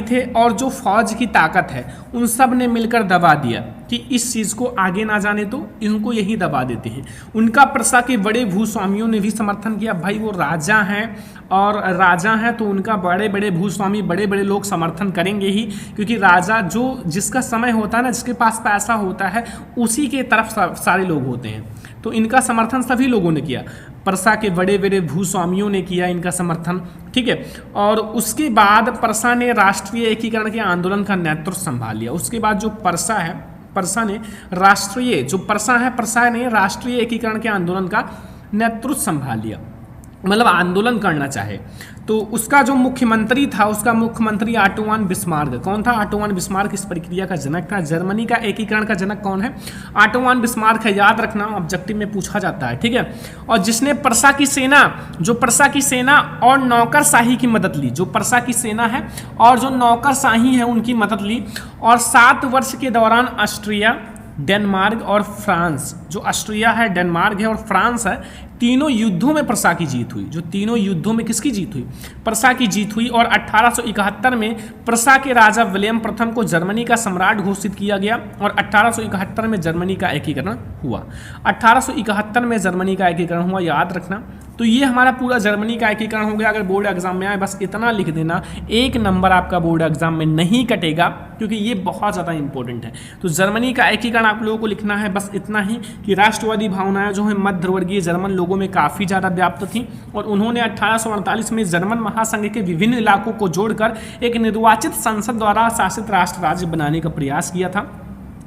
थे और जो फौज की ताकत है उन सब ने मिलकर दबा दिया कि इस चीज़ को आगे ना जाने तो इनको यही दबा देते हैं। उनका प्रसा के बड़े भूस्वामियों ने भी समर्थन किया। भाई वो राजा हैं और राजा हैं तो उनका बड़े बड़े भूस्वामी, बड़े बड़े लोग समर्थन करेंगे ही, क्योंकि राजा जो जिसका समय होता है ना, जिसके पास पैसा होता है, उसी के तरफ सारे लोग होते हैं। तो इनका समर्थन सभी लोगों ने किया। परसा के बड़े बड़े भूस्वामियों ने किया इनका समर्थन, ठीक है। और उसके बाद परसा ने राष्ट्रीय एकीकरण के आंदोलन का नेतृत्व संभाल लिया। उसके बाद जो परसा ने राष्ट्रीय एकीकरण के आंदोलन का नेतृत्व संभाल लिया, मतलब आंदोलन करना चाहे। तो उसका जो मुख्यमंत्री था, उसका मुख्यमंत्री ऑटोवान बिस्मार्क। कौन था? ऑटोवान बिस्मार्क इस प्रक्रिया का जनक था। जर्मनी का एकीकरण का जनक कौन है? ऑटोवान बिस्मार्क है। याद रखना, ऑब्जेक्टिव में पूछा जाता है, ठीक है। और जिसने परसा की सेना और नौकरशाही की मदद ली, जो परसा की सेना है और जो नौकरशाही है उनकी मदद ली। और 7 वर्ष के दौरान ऑस्ट्रिया, डेनमार्क और फ्रांस, जो ऑस्ट्रिया है, डेनमार्क है और फ्रांस है, तीनों युद्धों में परसा की जीत हुई। जो तीनों युद्धों में किसकी जीत हुई? परसा की जीत हुई। और 1871 में परसा के राजा विलियम प्रथम को जर्मनी का सम्राट घोषित किया गया और 1871 में जर्मनी का एकीकरण हुआ। 1871 में जर्मनी का एकीकरण हुआ, याद रखना। तो ये हमारा पूरा जर्मनी का एकीकरण हो गया। अगर बोर्ड एग्जाम में आए बस इतना लिख देना, 1 नंबर आपका बोर्ड एग्जाम में नहीं कटेगा, क्योंकि ये बहुत ज़्यादा इंपॉर्टेंट है। तो जर्मनी का एकीकरण आप लोगों को लिखना है बस इतना ही कि राष्ट्रवादी भावनाएं जो है मध्यवर्गीय जर्मन लोगों में काफ़ी ज़्यादा व्याप्त थी और उन्होंने 1848 में जर्मन महासंघ के विभिन्न इलाकों को जोड़कर एक निर्वाचित संसद द्वारा शासित राष्ट्र राज्य बनाने का प्रयास किया था।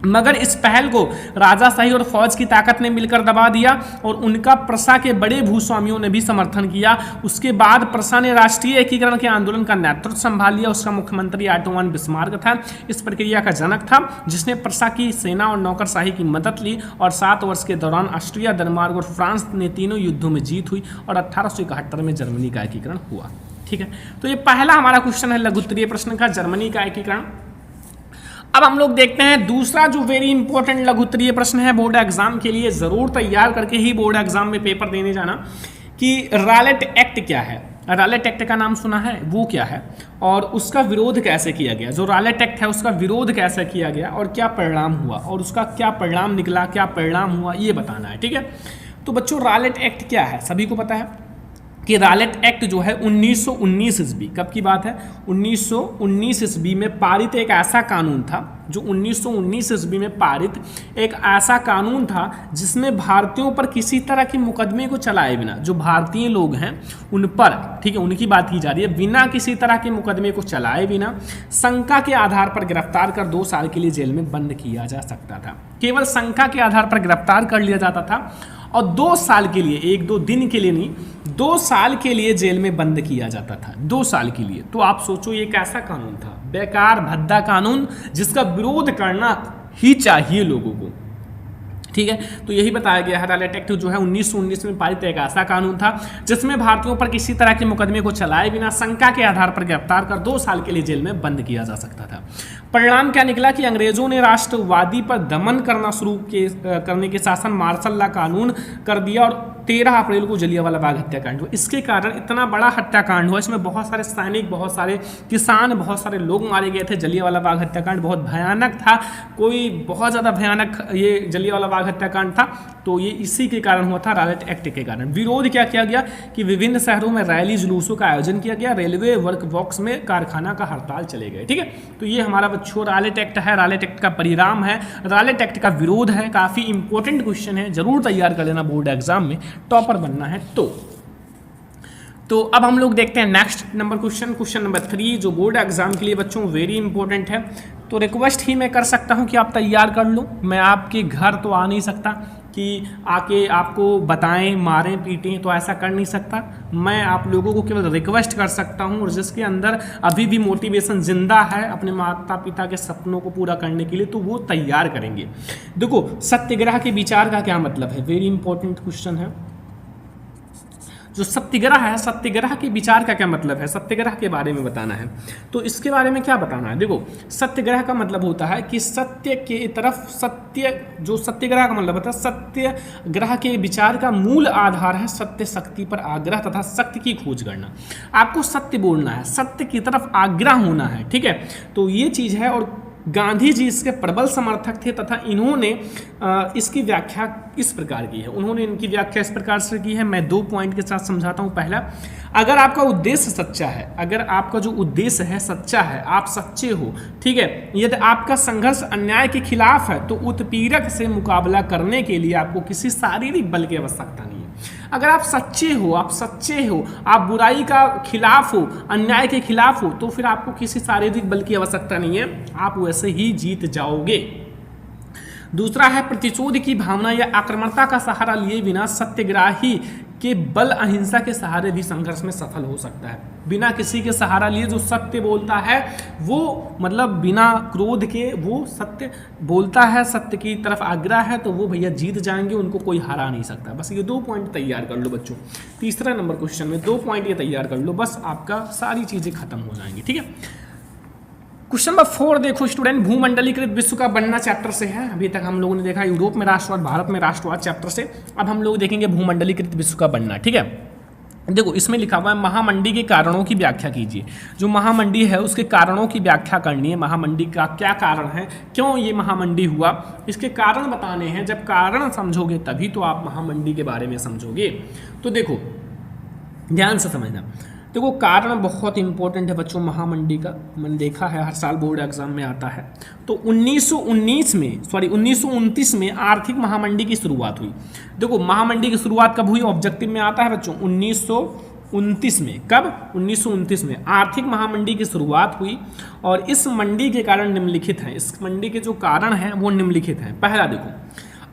मगर इस पहल को राजाशाही और फौज की ताकत ने मिलकर दबा दिया और उनका प्रसा के बड़े भूस्वामियों ने भी समर्थन किया। उसके बाद प्रसा ने राष्ट्रीय एकीकरण के आंदोलन का नेतृत्व संभाल लिया। उसका मुख्यमंत्री ऑटो वन बिस्मार्क था। इस प्रक्रिया का जनक था, जिसने प्रसा की सेना और नौकरशाही की मदद ली और 7 वर्ष के दौरान ऑस्ट्रिया, डेनमार्क और फ्रांस ने तीनों युद्धों में जीत हुई और 1871 में जर्मनी का एकीकरण हुआ। ठीक है, तो ये पहला हमारा क्वेश्चन है लघु उत्तरीय प्रश्न का, जर्मनी का एकीकरण। अब हम लोग देखते हैं दूसरा जो वेरी इंपॉर्टेंट लघु उत्तरीय प्रश्न है, बोर्ड एग्जाम के लिए जरूर तैयार करके ही बोर्ड एग्जाम में पेपर देने जाना, कि रॉलेट एक्ट क्या है। रॉलेट एक्ट का नाम सुना है, वो क्या है और उसका विरोध कैसे किया गया। जो रॉलेट एक्ट है उसका विरोध कैसे किया गया और क्या परिणाम हुआ और उसका क्या परिणाम निकला, क्या परिणाम हुआ, ये बताना है। ठीक है, तो बच्चों रॉलेट एक्ट क्या है, सभी को पता है कि रॉलेट एक्ट जो है 1919 ईस्वी, कब की बात है, 1919 ईस्वी में पारित एक ऐसा कानून था, जो 1919 ईस्वी में पारित एक ऐसा कानून था जिसमें भारतीयों पर किसी तरह के मुकदमे को चलाए बिना, जो भारतीय लोग हैं उन पर, ठीक है, उनकी बात की जा रही है, बिना किसी तरह के मुकदमे को चलाए बिना शंका के आधार पर गिरफ्तार कर 2 साल के लिए जेल में बंद किया जा सकता था। केवल शंका के आधार पर गिरफ्तार कर लिया जाता था और 2 साल के लिए, 1-2 दिन के लिए नहीं, 2 साल के लिए जेल में बंद किया जाता था, 2 साल के लिए। तो आप सोचो ये कैसा कानून था, बेकार भद्दा कानून, जिसका विरोध करना ही चाहिए लोगों को। ठीक है, तो यही बताया गया है। रॉलेट एक्ट जो है 1919 में पारित एक ऐसा कानून था जिसमें भारतीयों पर किसी तरह के मुकदमे को चलाए बिना शंका के आधार पर गिरफ्तार कर 2 साल के लिए जेल में बंद किया जा सकता था। परिणाम क्या निकला कि अंग्रेजों ने राष्ट्रवादी पर दमन करना शुरू करने के शासन मार्शल लॉ कानून कर दिया और 13 अप्रैल को जलियांवाला बाग हत्याकांड हुआ। इसके कारण इतना बड़ा हत्याकांड हुआ, इसमें बहुत सारे सैनिक, बहुत सारे किसान, बहुत सारे लोग मारे गए थे। जलियांवाला बाग हत्याकांड बहुत भयानक था, कोई बहुत ज़्यादा भयानक ये जलियांवाला बाग हत्याकांड था। तो ये इसी के कारण हुआ था, रॉलेट एक्ट के कारण। विरोध क्या किया गया कि विभिन्न शहरों में रैली जुलूसों का आयोजन किया गया, रेलवे वर्क बॉक्स में कारखाना का हड़ताल चले गए। ठीक है, तो ये हमारा बच्चों रॉलेट एक्ट है, रॉलेट एक्ट का परिणाम है, रॉलेट एक्ट का विरोध है। काफ़ी इंपॉर्टेंट क्वेश्चन है, जरूर तैयार कर लेना बोर्ड एग्जाम में, टॉपर बनना है। तो अब हम लोग देखते हैं नेक्स्ट नंबर क्वेश्चन नंबर 3, जो बोर्ड एग्जाम के लिए बच्चों वेरी इंपॉर्टेंट है। तो रिक्वेस्ट ही मैं कर सकता हूं कि आप तैयार कर लो, मैं आपके घर तो आ नहीं सकता कि आके आपको बताएं, मारें, पीटें, तो ऐसा कर नहीं सकता। मैं आप लोगों को केवल रिक्वेस्ट कर सकता हूं, और जिसके अंदर अभी भी मोटिवेशन जिंदा है अपने माता पिता के सपनों को पूरा करने के लिए, तो वो तैयार करेंगे। देखो, सत्याग्रह के विचार का क्या मतलब है, वेरी इंपॉर्टेंट क्वेश्चन है। जो सत्याग्रह है, सत्याग्रह के विचार का क्या मतलब है, सत्याग्रह के बारे में बताना है। तो इसके बारे में क्या बताना है, देखो, सत्याग्रह का मतलब होता है कि सत्य के तरफ, सत्य, जो सत्याग्रह का मतलब होता है, सत्याग्रह के विचार का मूल आधार है सत्य शक्ति पर आग्रह तथा सत्य की खोज करना। आपको सत्य बोलना है, सत्य की तरफ आग्रह होना है। ठीक है, तो ये चीज़ है, और गांधी जी इसके प्रबल समर्थक थे तथा इन्होंने इसकी व्याख्या इस प्रकार की है। उन्होंने इनकी व्याख्या इस प्रकार से की है, मैं 2 पॉइंट के साथ समझाता हूं। पहला, अगर आपका उद्देश्य सच्चा है, अगर आपका जो उद्देश्य है सच्चा है, आप सच्चे हो, ठीक है, यदि आपका संघर्ष अन्याय के खिलाफ है, तो उत्पीड़क से मुकाबला करने के लिए आपको किसी शारीरिक बल की आवश्यकता नहीं है। अगर आप सच्चे हो, आप सच्चे हो, आप बुराई का खिलाफ हो, अन्याय के खिलाफ हो, तो फिर आपको किसी शारीरिक बल की आवश्यकता नहीं है, आप वैसे ही जीत जाओगे। दूसरा है, प्रतिशोध की भावना या आक्रामकता का सहारा लिए बिना सत्याग्रही के बल अहिंसा के सहारे भी संघर्ष में सफल हो सकता है। बिना किसी के सहारा लिए जो सत्य बोलता है, वो मतलब बिना क्रोध के वो सत्य बोलता है, सत्य की तरफ आग्रह है, तो वो भैया जीत जाएंगे, उनको कोई हरा नहीं सकता। बस ये 2 पॉइंट तैयार कर लो बच्चों। तीसरा नंबर क्वेश्चन में 2 पॉइंट ये तैयार कर लो, बस आपका सारी चीज़ें खत्म हो जाएंगी। ठीक है, क्वेश्चन नंबर 4 देखो स्टूडेंट, भूमंडलीकृत विश्व का बनना चैप्टर से है। अभी तक हम लोगों ने देखा यूरोप में राष्ट्रवाद, भारत में राष्ट्रवाद चैप्टर से। अब हम लोग देखेंगे भूमंडलीकृत विश्व का बनना। ठीक है, देखो इसमें लिखा हुआ है महामंडी के कारणों की व्याख्या कीजिए। जो महामंडी है उसके कारणों की व्याख्या करनी है। महामंडी का क्या कारण है, क्यों ये महामंडी हुआ, इसके कारण बताने हैं। जब कारण समझोगे तभी तो आप महामंडी के बारे में समझोगे। तो देखो ध्यान से समझना, देखो कारण बहुत इंपॉर्टेंट है बच्चों महामंडी का। मैंने देखा है हर साल बोर्ड एग्जाम में आता है। तो 1929 में आर्थिक महामंडी की शुरुआत हुई। देखो महामंडी की शुरुआत कब हुई, ऑब्जेक्टिव में आता है बच्चों 1929 1929 में। कब? 1929 में आर्थिक महामंडी की शुरुआत हुई और इस मंडी के कारण निम्नलिखित हैं। इस मंडी के जो कारण हैं वो निम्नलिखित हैं। पहला देखो,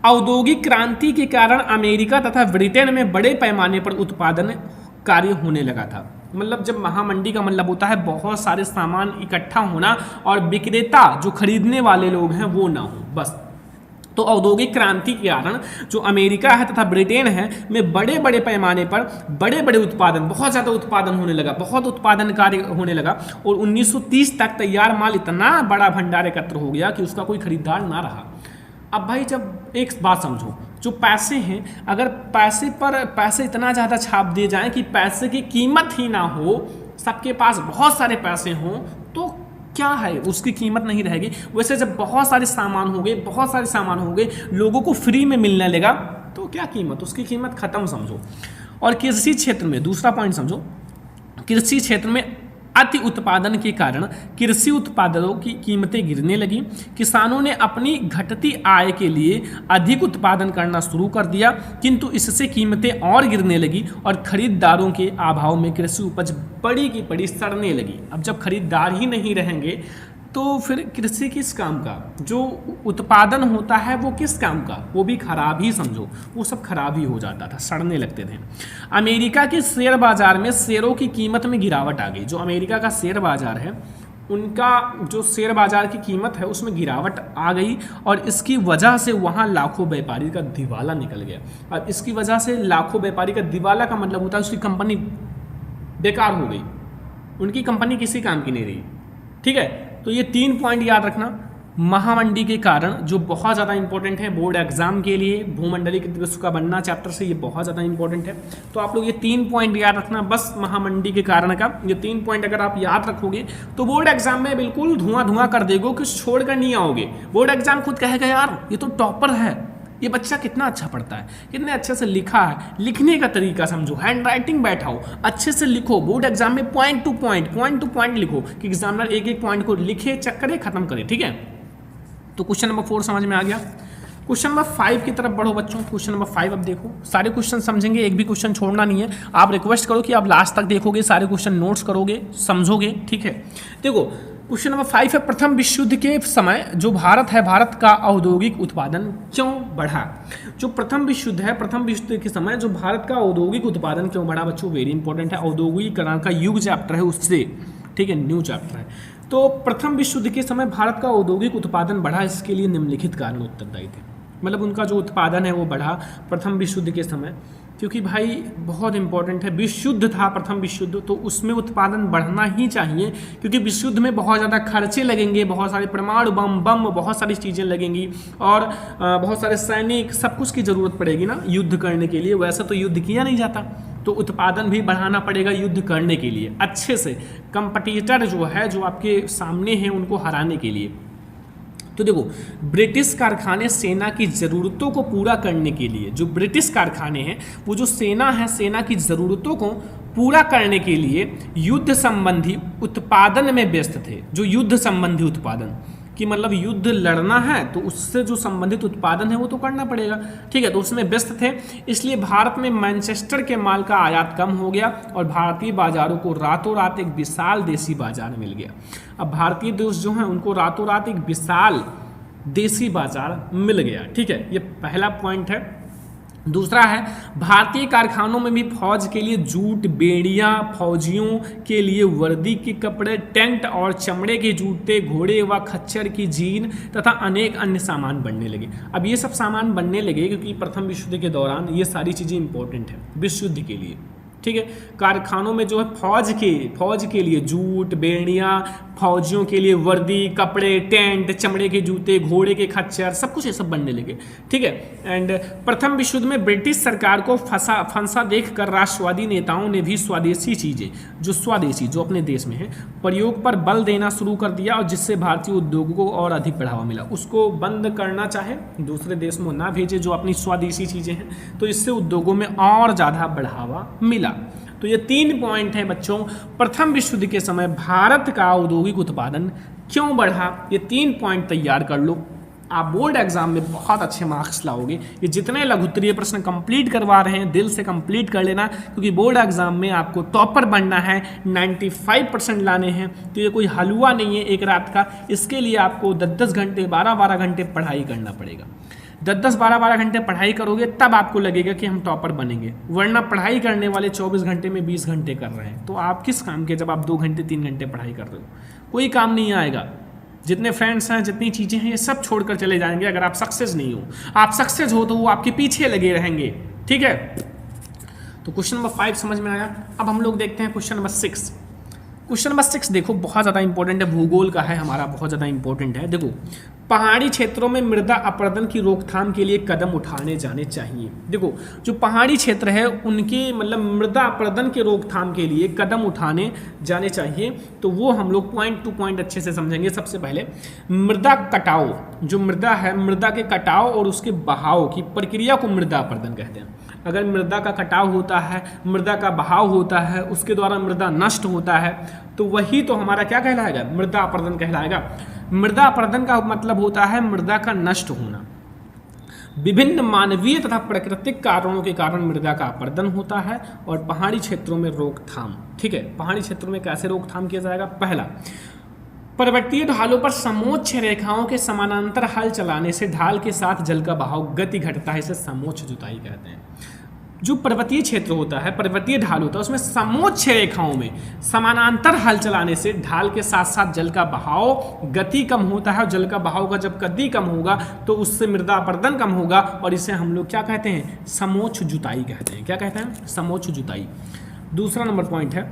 औद्योगिक क्रांति के कारण अमेरिका तथा ब्रिटेन में बड़े पैमाने पर उत्पादन कार्य होने लगा था। मतलब जब महामंडी का मतलब होता है बहुत सारे सामान इकट्ठा होना और विक्रेता जो खरीदने वाले लोग हैं वो ना हो, बस। तो औद्योगिक क्रांति के कारण जो अमेरिका है तथा ब्रिटेन है में बड़े बड़े पैमाने पर बड़े बड़े उत्पादन, बहुत ज़्यादा उत्पादन होने लगा, बहुत उत्पादन कार्य होने लगा और 1930 तक तैयार माल इतना बड़ा भंडार एकत्र हो गया कि उसका कोई खरीदार ना रहा। अब भाई जब एक बात समझो, जो पैसे हैं, अगर पैसे पर पैसे इतना ज़्यादा छाप दिए जाएं कि पैसे की कीमत ही ना हो, सबके पास बहुत सारे पैसे हों, तो क्या है, उसकी कीमत नहीं रहेगी। वैसे जब बहुत सारे सामान हो गए, बहुत सारे सामान हो गए, लोगों को फ्री में मिलने लगा, तो क्या कीमत, उसकी कीमत खत्म समझो। और कृषि क्षेत्र में दूसरा पॉइंट समझो, कृषि क्षेत्र में अति उत्पादन के कारण कृषि उत्पादों की कीमतें गिरने लगी। किसानों ने अपनी घटती आय के लिए अधिक उत्पादन करना शुरू कर दिया, किंतु इससे कीमतें और गिरने लगी और खरीदारों के अभाव में कृषि उपज बड़ी की बड़ी सड़ने लगी। अब जब खरीदार ही नहीं रहेंगे तो फिर कृषि किस काम का, जो उत्पादन होता है वो किस काम का, वो भी खराब ही समझो, वो सब खराब ही हो जाता था, सड़ने लगते थे। अमेरिका के शेयर बाजार में शेयरों की कीमत में गिरावट आ गई। जो अमेरिका का शेयर बाजार है, उनका जो शेयर बाजार की कीमत है उसमें गिरावट आ गई और इसकी वजह से वहाँ लाखों व्यापारी का दिवाला निकल गया। अब इसकी वजह से लाखों व्यापारी का दिवाला का मतलब होता है उसकी कंपनी बेकार हो गई, उनकी कंपनी किसी काम की नहीं रही। ठीक है, तो ये 3 पॉइंट याद रखना महामंडी के कारण, जो बहुत ज़्यादा इंपॉर्टेंट है बोर्ड एग्जाम के लिए। भूमंडलीय विश्व का बनना चैप्टर से ये बहुत ज़्यादा इंपॉर्टेंट है, तो आप लोग ये 3 पॉइंट याद रखना बस महामंडी के कारण का। ये 3 पॉइंट अगर आप याद रखोगे तो बोर्ड एग्जाम में बिल्कुल धुआं कर देगो, कुछ छोड़ कर नहीं आओगे। बोर्ड एग्जाम खुद कहेगा यार ये तो टॉपर है, ये बच्चा कितना अच्छा पढ़ता है, कितने अच्छे से लिखा है, लिखने का तरीका समझो, हैंड राइटिंग बैठाओ, अच्छे से लिखो। बोर्ड एग्जाम में पॉइंट टू पॉइंट लिखो कि एग्जामिनर एक एक पॉइंट को लिखे, चेक करे, खत्म करे। ठीक है, तो क्वेश्चन नंबर 4 समझ में आ गया। क्वेश्चन नंबर 5 की तरफ बढ़ो बच्चों। क्वेश्चन नंबर 5 अब देखो, सारे क्वेश्चन समझेंगे, एक भी क्वेश्चन छोड़ना नहीं है। आप रिक्वेस्ट करो कि आप लास्ट तक देखोगे, सारे क्वेश्चन नोट्स करोगे, समझोगे। ठीक है, देखो क्वेश्चन नंबर 5 है, प्रथम विश्व युद्ध के समय जो भारत है, भारत का औद्योगिक उत्पादन क्यों बढ़ा। जो प्रथम विश्व युद्ध है, प्रथम विश्व युद्ध के समय जो भारत का औद्योगिक उत्पादन क्यों बढ़ा बच्चों, वेरी इंपॉर्टेंट है। औद्योगिकरण का युग चैप्टर है उससे, ठीक है, न्यू चैप्टर है। तो प्रथम विश्व युद्ध के समय भारत का औद्योगिक उत्पादन बढ़ा, इसके लिए निम्नलिखित कारण उत्तरदायी थे। मतलब उनका जो उत्पादन है वो बढ़ा प्रथम विश्व युद्ध के समय, क्योंकि भाई बहुत इंपॉर्टेंट है, विश्व युद्ध था प्रथम विश्व युद्ध, तो उसमें उत्पादन बढ़ना ही चाहिए, क्योंकि विश्व युद्ध में बहुत ज़्यादा खर्चे लगेंगे, बहुत सारे परमाणु बम बहुत सारी चीज़ें लगेंगी और बहुत सारे सैनिक, सब कुछ की ज़रूरत पड़ेगी ना युद्ध करने के लिए। वैसा तो युद्ध किया नहीं जाता, तो उत्पादन भी बढ़ाना पड़ेगा युद्ध करने के लिए, अच्छे से कंपटीटर जो है, जो आपके सामने हैं, उनको हराने के लिए। तो देखो, ब्रिटिश कारखाने सेना की ज़रूरतों को पूरा करने के लिए, जो ब्रिटिश कारखाने हैं वो जो सेना है, सेना की ज़रूरतों को पूरा करने के लिए युद्ध संबंधी उत्पादन में व्यस्त थे। जो युद्ध संबंधी उत्पादन कि मतलब युद्ध लड़ना है तो उससे जो संबंधित उत्पादन है वो तो करना पड़ेगा। ठीक है, तो उसमें व्यस्त थे, इसलिए भारत में मैनचेस्टर के माल का आयात कम हो गया और भारतीय बाजारों को रातों रात एक विशाल देसी बाजार मिल गया। अब भारतीय देश जो हैं उनको रातों रात एक विशाल देसी बाजार मिल गया। ठीक है, ये पहला पॉइंट है। दूसरा है, भारतीय कारखानों में भी फौज के लिए जूट, बेड़ियाँ, फौजियों के लिए वर्दी के कपड़े, टेंट और चमड़े के जूते, घोड़े व खच्चर की जीन तथा अनेक अन्य सामान बनने लगे। अब ये सब सामान बनने लगे क्योंकि प्रथम विश्व युद्ध के दौरान ये सारी चीज़ें इंपॉर्टेंट है विश्व युद्ध के लिए। ठीक है, कारखानों में जो है फौज के लिए जूट, बेड़ियाँ, फौजियों के लिए वर्दी, कपड़े, टेंट, चमड़े के जूते, घोड़े के खच्चर, सब कुछ ये सब बनने लगे। ठीक है, एंड प्रथम विश्व युद्ध में ब्रिटिश सरकार को फंसा देखकर राष्ट्रवादी नेताओं ने भी स्वदेशी चीज़ें, जो अपने देश में है, प्रयोग पर बल देना शुरू कर दिया और जिससे भारतीय उद्योगों को और अधिक बढ़ावा मिला। उसको बंद करना चाहे, दूसरे देश में ना भेजे जो अपनी स्वदेशी चीज़ें हैं, तो इससे उद्योगों में और ज़्यादा बढ़ावा मिला। तो ये 3 पॉइंट है बच्चों, प्रथम विश्व युद्ध के समय भारत का औद्योगिक उत्पादन क्यों बढ़ा, ये 3 पॉइंट तैयार कर लो। आप बोर्ड एग्जाम में बहुत अच्छे मार्क्स लाओगे। ये जितने लघुत्तरीय प्रश्न कंप्लीट करवा रहे हैं दिल से कंप्लीट कर लेना, क्योंकि बोर्ड एग्जाम में आपको टॉपर बनना है, 95% लाने हैं। तो ये कोई हलवा नहीं है एक रात का, इसके लिए आपको 10-10 घंटे 12-12 घंटे पढ़ाई करना पड़ेगा। 10-10 12-12 घंटे पढ़ाई करोगे तब आपको लगेगा कि हम टॉपर बनेंगे, वरना पढ़ाई करने वाले 24 घंटे में 20 घंटे कर रहे हैं तो आप किस काम के, जब आप 2 घंटे 3 घंटे पढ़ाई कर रहे हो, कोई काम नहीं आएगा। जितने फ्रेंड्स हैं, जितनी चीज़ें हैं, ये सब छोड़कर चले जाएंगे अगर आप सक्सेस नहीं हो। आप सक्सेस हो तो वो आपके पीछे लगे रहेंगे, ठीक है। तो क्वेश्चन नंबर 5 समझ में आया। अब हम लोग देखते हैं क्वेश्चन नंबर 6। क्वेश्चन नंबर 6 देखो बहुत ज़्यादा इंपॉर्टेंट है, भूगोल का है हमारा, बहुत ज़्यादा इंपॉर्टेंट है। देखो, पहाड़ी क्षेत्रों में मृदा अपरदन की रोकथाम के लिए कदम उठाने जाने चाहिए। देखो, जो पहाड़ी क्षेत्र है उनके मतलब मृदा अपरदन के रोकथाम के लिए कदम उठाने जाने चाहिए। तो वो हम लोग पॉइंट टू पॉइंट अच्छे से समझेंगे। सबसे पहले मृदा कटाव, जो मृदा है, मृदा के कटाव और उसके बहाव की प्रक्रिया को मृदा अपरदन कहते हैं। अगर मृदा का कटाव होता है, मृदा का बहाव होता है, उसके द्वारा मृदा नष्ट होता है, तो वही तो हमारा क्या कहलाएगा, मृदा अपरदन कहलाएगा। मृदा अपरदन का मतलब होता है मृदा का नष्ट होना। विभिन्न मानवीय तथा प्राकृतिक कारणों के कारण मृदा का अपरदन होता है। और पहाड़ी क्षेत्रों में रोकथाम, ठीक है, पहाड़ी क्षेत्रों में कैसे रोकथाम किया जाएगा। पहला, पर्वतीय ढालों पर समोच्च रेखाओं के समानांतर हल चलाने से ढाल के साथ जल का बहाव गति घटता है, इसे समोच्च जुताई कहते हैं। जो पर्वतीय क्षेत्र होता है, पर्वतीय ढाल होता है, उसमें समोच्च रेखाओं में समानांतर हल चलाने से ढाल के साथ साथ जल का बहाव गति कम होता है। और जल का बहाव का जब गति कम होगा तो उससे मृदा अपरदन कम होगा, और इसे हम लोग क्या कहते हैं, समोच्च जुताई कहते हैं। क्या कहते हैं, समोच्च जुताई। दूसरा नंबर पॉइंट है,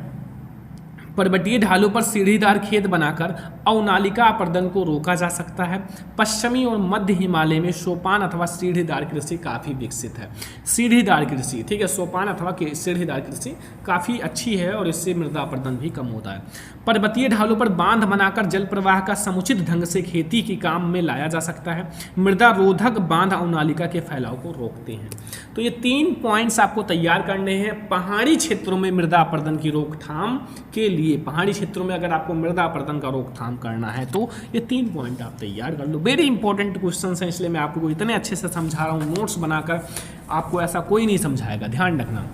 पर्वतीय ढालों पर सीढ़ीदार खेत बनाकर अवनालिका अपरदन को रोका जा सकता है। पश्चिमी और मध्य हिमालय में सोपान अथवा सीढ़ीदार कृषि काफ़ी विकसित है। सीढ़ीदार कृषि, ठीक है, सोपान अथवा सीढ़ीदार कृषि काफ़ी अच्छी है और इससे मृदा अपरदन भी कम होता है। पर्वतीय ढालों पर बांध बनाकर जल प्रवाह का समुचित ढंग से खेती के काम में लाया जा सकता है। मृदा रोधक बांध अवनालिका के फैलाव को रोकते हैं। तो ये 3 पॉइंट्स आपको तैयार करने हैं पहाड़ी क्षेत्रों में मृदा अपरदन की रोकथाम के लिए। पहाड़ी क्षेत्रों में अगर आपको मृदा अपरदन का रोकथाम करना है तो ये 3 पॉइंट आप तैयार कर लो। वेरी इंपॉर्टेंट क्वेश्चन हैं, इसलिए मैं आपको इतने अच्छे से समझा रहा हूँ। नोट्स बनाकर आपको ऐसा कोई नहीं समझाएगा, ध्यान रखना।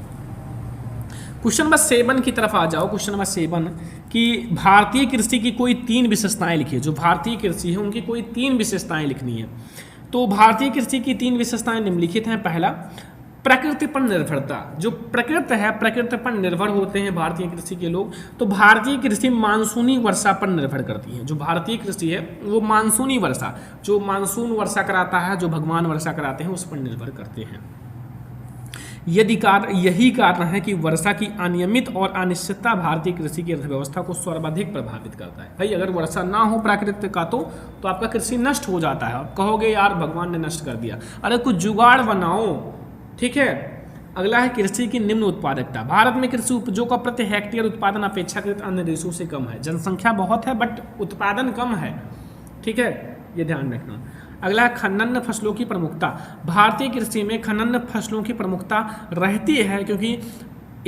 क्वेश्चन नंबर 7 की तरफ आ जाओ। क्वेश्चन नंबर 7 कि भारतीय कृषि की कोई 3 विशेषताएं लिखिए। जो भारतीय कृषि है उनकी कोई 3 विशेषताएं लिखनी है। तो भारतीय कृषि की 3 विशेषताएं निम्नलिखित हैं। पहला, प्रकृति पर निर्भरता। जो प्रकृति है, प्रकृति पर निर्भर होते हैं भारतीय कृषि के लोग। तो भारतीय कृषि मानसूनी वर्षा पर निर्भर करती है। जो भारतीय कृषि है वो मानसूनी वर्षा, जो मानसून वर्षा कराता है, जो भगवान वर्षा कराते हैं, उस पर निर्भर करते हैं। यही कारण है कि वर्षा की अनियमित और अनिश्चितता भारतीय कृषि की अर्थव्यवस्था को सर्वाधिक प्रभावित करता है। भाई अगर वर्षा ना हो प्राकृतिक का तो आपका कृषि नष्ट हो जाता है। आप कहोगे यार भगवान ने नष्ट कर दिया, अरे कुछ जुगाड़ बनाओ, ठीक है। अगला है कृषि की निम्न उत्पादकता। भारत में कृषि उपजों का प्रति हेक्टेयर उत्पादन अपेक्षाकृत अन्य देशों से कम है। जनसंख्या बहुत है बट उत्पादन कम है, ठीक है, ये ध्यान रखना। अगला है खनन फसलों की प्रमुखता। भारतीय कृषि में खनन फसलों की प्रमुखता रहती है क्योंकि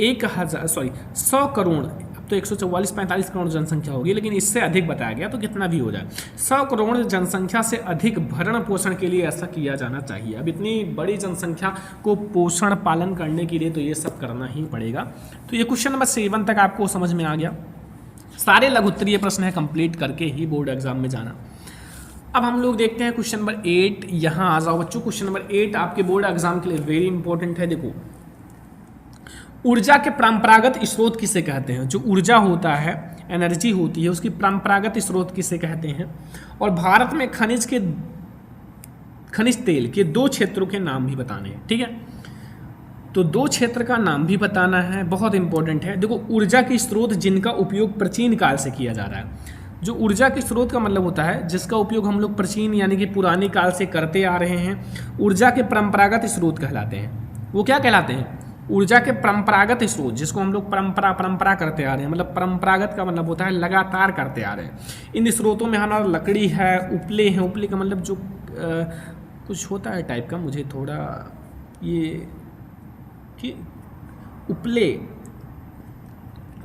100 करोड़, अब तो 144-45 करोड़ जनसंख्या होगी, लेकिन इससे अधिक बताया गया तो कितना भी हो जाए, 100 करोड़ जनसंख्या से अधिक भरण पोषण के लिए ऐसा किया जाना चाहिए। अब इतनी बड़ी जनसंख्या को पोषण पालन करने के लिए तो ये सब करना ही पड़ेगा। तो ये क्वेश्चन नंबर 7 तक आपको समझ में आ गया। सारे लघुत्तरीय प्रश्न है, कंप्लीट करके ही बोर्ड एग्जाम में जाना। अब हम लोग देखते हैं क्वेश्चन नंबर 8। यहाँ आ जाओ बच्चों। क्वेश्चन नंबर 8 आपके बोर्ड एग्जाम के लिए वेरी इंपॉर्टेंट है। देखो, ऊर्जा के परंपरागत स्रोत किसे कहते हैं। जो ऊर्जा होता है, एनर्जी होती है, उसकी परंपरागत स्रोत किसे कहते हैं। और भारत में खनिज तेल के 2 क्षेत्रों के नाम भी बताने हैं, ठीक है। तो 2 क्षेत्र का नाम भी बताना है, बहुत इंपॉर्टेंट है। देखो, ऊर्जा के स्रोत जिनका उपयोग प्राचीन काल से किया जा रहा है। जो ऊर्जा के स्रोत का मतलब होता है जिसका उपयोग हम लोग प्राचीन यानी कि पुराने काल से करते आ रहे हैं, ऊर्जा के परंपरागत स्रोत कहलाते हैं। वो क्या कहलाते हैं, ऊर्जा के परंपरागत स्रोत, जिसको हम लोग परंपरा करते आ रहे हैं। मतलब परंपरागत का मतलब होता है लगातार करते आ रहे हैं। इन स्रोतों में हमारा लकड़ी है, उपले हैं। उपले का मतलब जो कुछ होता है टाइप का, मुझे थोड़ा ये कि उपले